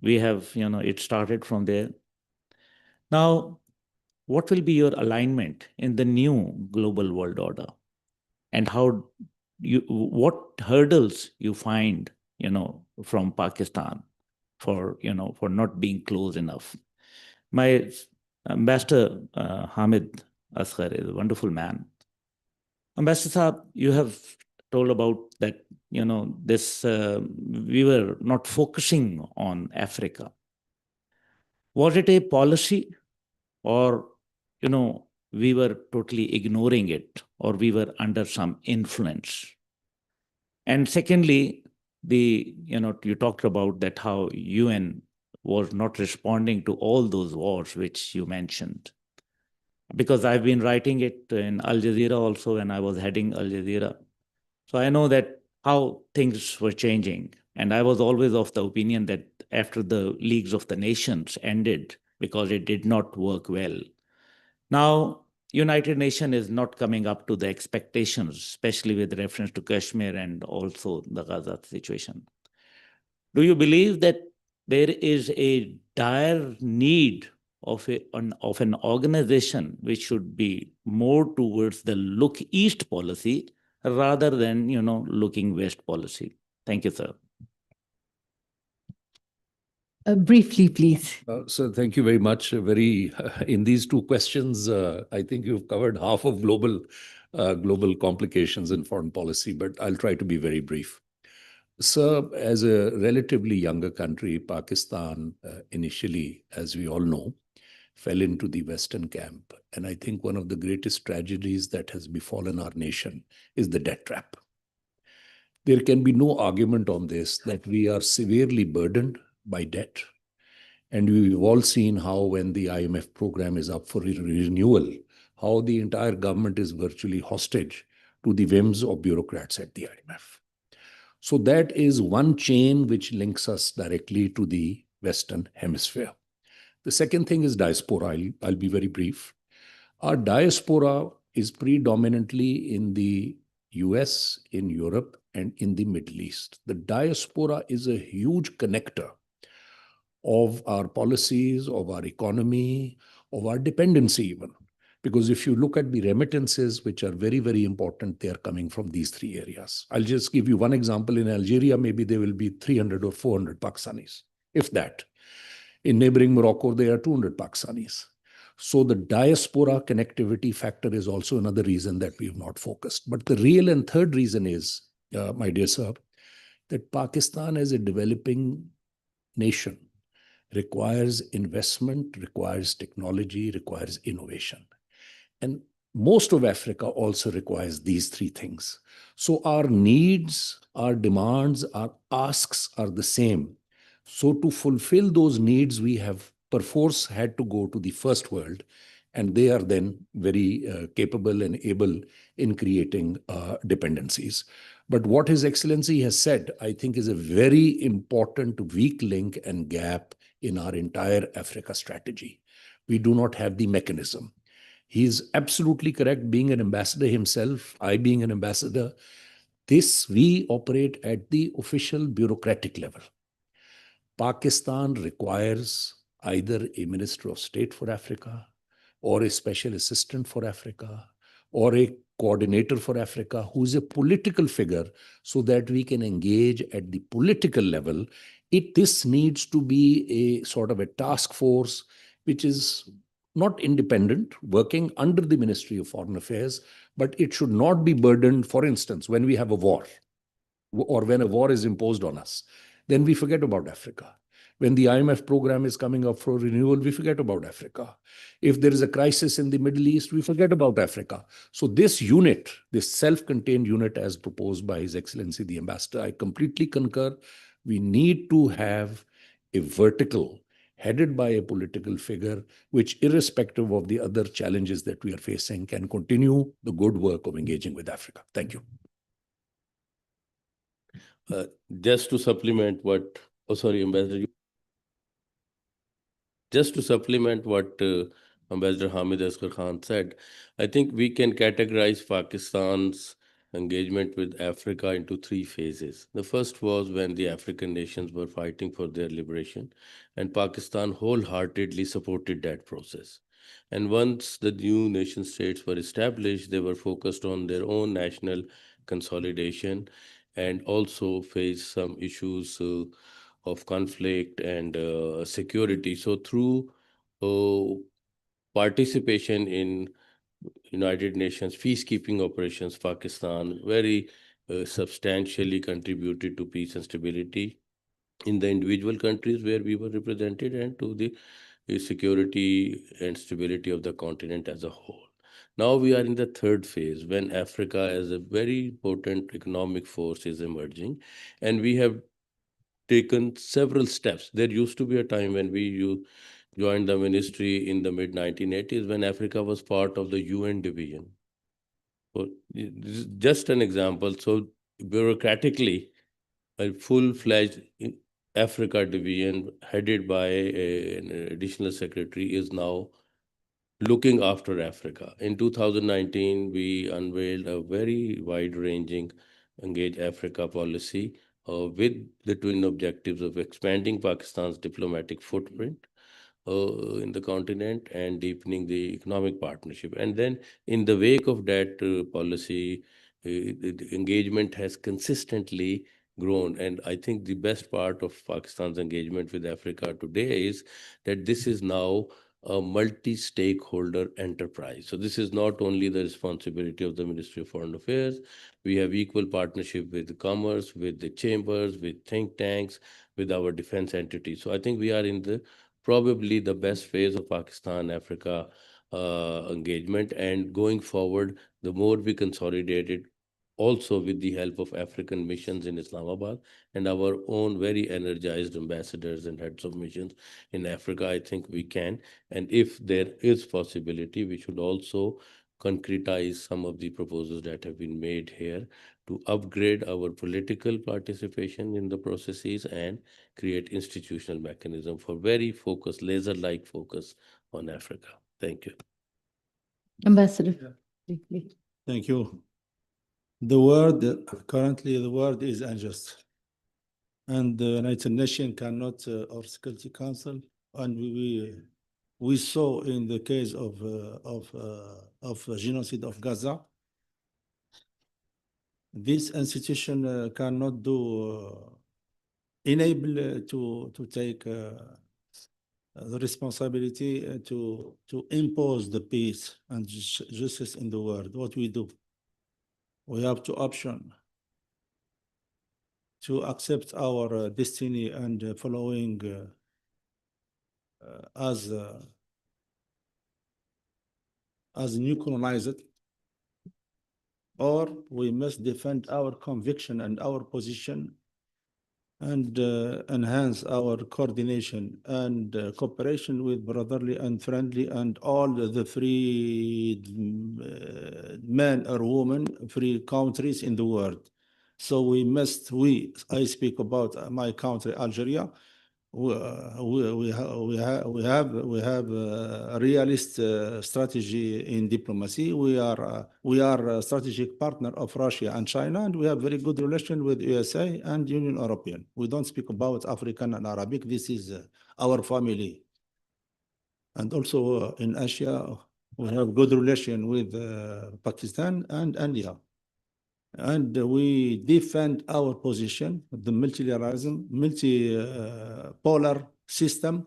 we have, it started from there. Now, what will be your alignment in the new global world order? And what hurdles you find, from Pakistan for not being close enough? My Ambassador Hamid Asghar is a wonderful man. Ambassador Saab, you have told about that, we were not focusing on Africa. Was it a policy, or, we were totally ignoring it, or we were under some influence? And secondly, you talked about that how UN was not responding to all those wars which you mentioned. Because I've been writing it in Al Jazeera also when I was heading Al Jazeera. So I know that how things were changing. And I was always of the opinion that after the Leagues of the Nations ended, because it did not work well, now United Nations is not coming up to the expectations, especially with reference to Kashmir and also the Gaza situation. Do you believe that there is a dire need of an organization which should be more towards the look east policy rather than, looking west policy? Thank you, sir. Briefly, please. So thank you very much. In these two questions, I think you've covered half of global complications in foreign policy, but I'll try to be very brief. Sir, as a relatively younger country, Pakistan initially, as we all know, fell into the Western camp. And I think one of the greatest tragedies that has befallen our nation is the debt trap. There can be no argument on this that we are severely burdened by debt. And we've all seen how when the IMF program is up for renewal, how the entire government is virtually hostage to the whims of bureaucrats at the IMF. So that is one chain which links us directly to the Western Hemisphere. The second thing is diaspora. I'll be very brief. Our diaspora is predominantly in the US, in Europe, and in the Middle East. The diaspora is a huge connector of our policies, of our economy, of our dependency even. Because if you look at the remittances, which are very, very important, they are coming from these three areas. I'll just give you one example. In Algeria, maybe there will be 300 or 400 Pakistanis, if that. In neighboring Morocco, there are 200 Pakistanis. So the diaspora connectivity factor is also another reason that we have not focused. But the real and third reason is, my dear sir, that Pakistan as a developing nation requires investment, requires technology, requires innovation. And most of Africa also requires these three things. So our needs, our demands, our asks are the same. So to fulfill those needs, we have perforce had to go to the first world, and they are then very capable and able in creating dependencies. But what His Excellency has said, I think, is a very important weak link and gap in our entire Africa strategy. We do not have the mechanism. He is absolutely correct. Being an ambassador himself, I being an ambassador, we operate at the official bureaucratic level. Pakistan requires either a Minister of State for Africa, or a Special Assistant for Africa, or a coordinator for Africa who is a political figure so that we can engage at the political level. This needs to be a sort of a task force which is not independent, working under the Ministry of Foreign Affairs, but it should not be burdened, for instance, when we have a war or when a war is imposed on us, then we forget about Africa. When the IMF program is coming up for renewal, we forget about Africa. If there is a crisis in the Middle East, we forget about Africa. So this unit, this self-contained unit as proposed by His Excellency the Ambassador, I completely concur. We need to have a vertical headed by a political figure, which irrespective of the other challenges that we are facing, can continue the good work of engaging with Africa. Thank you. Just to supplement what, Ambassador, just to supplement what Ambassador Hamid Asghar Khan said, I think we can categorize Pakistan's engagement with Africa into three phases. The first was when the African nations were fighting for their liberation, and Pakistan wholeheartedly supported that process. And once the new nation states were established, they were focused on their own national consolidation and also faced some issues of conflict and security. So through participation in United Nations peacekeeping operations, Pakistan very substantially contributed to peace and stability in the individual countries where we were represented and to the security and stability of the continent as a whole. Now we are in the third phase when Africa as a very important economic force is emerging, and we have taken several steps. There used to be a time when you joined the ministry in the mid-1980s when Africa was part of the UN division. So this is just an example. So bureaucratically, a full-fledged Africa division headed by an additional secretary is now looking after Africa. In 2019, we unveiled a very wide-ranging Engage Africa policy with the twin objectives of expanding Pakistan's diplomatic footprint in the continent and deepening the economic partnership. And then in the wake of that policy, the engagement has consistently grown. And I think the best part of Pakistan's engagement with Africa today is that this is now a multi-stakeholder enterprise. So this is not only the responsibility of the Ministry of Foreign Affairs. We have equal partnership with commerce, with the chambers, with think tanks, with our defense entities. So I think we are in the probably the best phase of Pakistan-Africa engagement. And going forward, the more we consolidate it, also with the help of African missions in Islamabad and our own very energized ambassadors and heads of missions in Africa, I think we can. And if there is possibility, we should also concretize some of the proposals that have been made here to upgrade our political participation in the processes and create institutional mechanism for very focused, laser-like focus on Africa. Thank you. Ambassador. Thank you. The world, currently the world is unjust. And the United Nations cannot, or Security Council, and we saw in the case of genocide of Gaza, this institution cannot do, enable to take the responsibility to impose the peace and justice in the world. What we do? We have two options: to accept our destiny and following as new colonized, or we must defend our conviction and our position and enhance our coordination and cooperation with brotherly and friendly and all the free men or women, free countries in the world. So we must, I speak about my country, Algeria. We have a realist strategy in diplomacy. We are a strategic partner of Russia and China, and we have very good relation with USA and Union European. We don't speak about African and Arabic. This is our family. And also in Asia, we have good relation with Pakistan and India. And we defend our position, the multilateralism, multipolar system,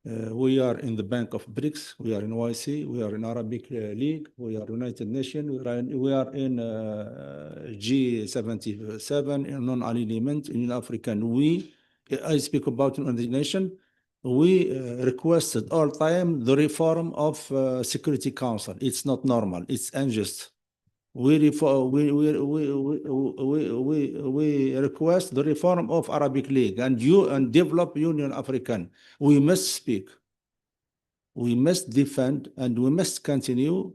We are in the Bank of BRICS, we are in OIC, we are in Arabic League, we are United Nations, we are in G77, in non-alignment, in African. I speak about United Nations. We requested all time the reform of Security Council. It's not normal. It's unjust. We request the reform of Arabic League and develop Union African. We must speak. We must defend and we must continue.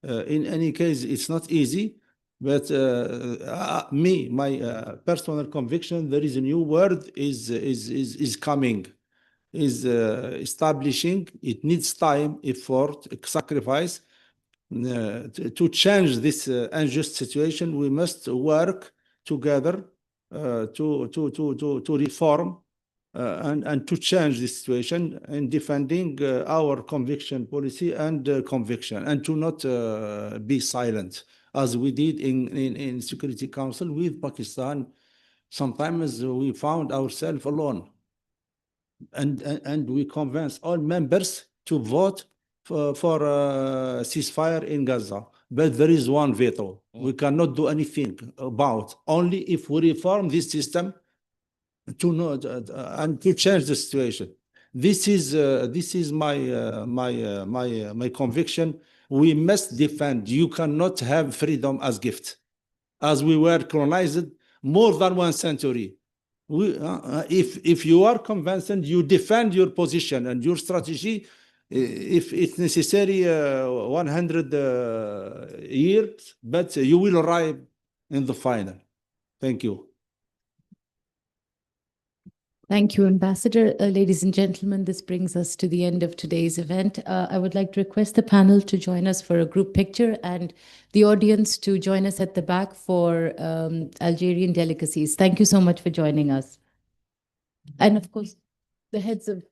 In any case, it's not easy. But my personal conviction, there is a new word is coming, is establishing. It needs time, effort, sacrifice. To change this unjust situation, we must work together to reform and to change the situation in defending our conviction policy and conviction, and to not be silent as we did in Security Council with Pakistan. Sometimes we found ourselves alone, and we convinced all members to vote for ceasefire in Gaza. But there is one veto. We cannot do anything about, only if we reform this system to know and to change the situation. This is my conviction. We must defend. You cannot have freedom as gift, as we were colonized more than 1 century. If you are convinced, you defend your position and your strategy. If it's necessary, 100 years, but you will arrive in the final. Thank you. Thank you, Ambassador. Ladies and gentlemen, this brings us to the end of today's event. I would like to request the panel to join us for a group picture and the audience to join us at the back for Algerian delicacies. Thank you so much for joining us. And of course, the heads of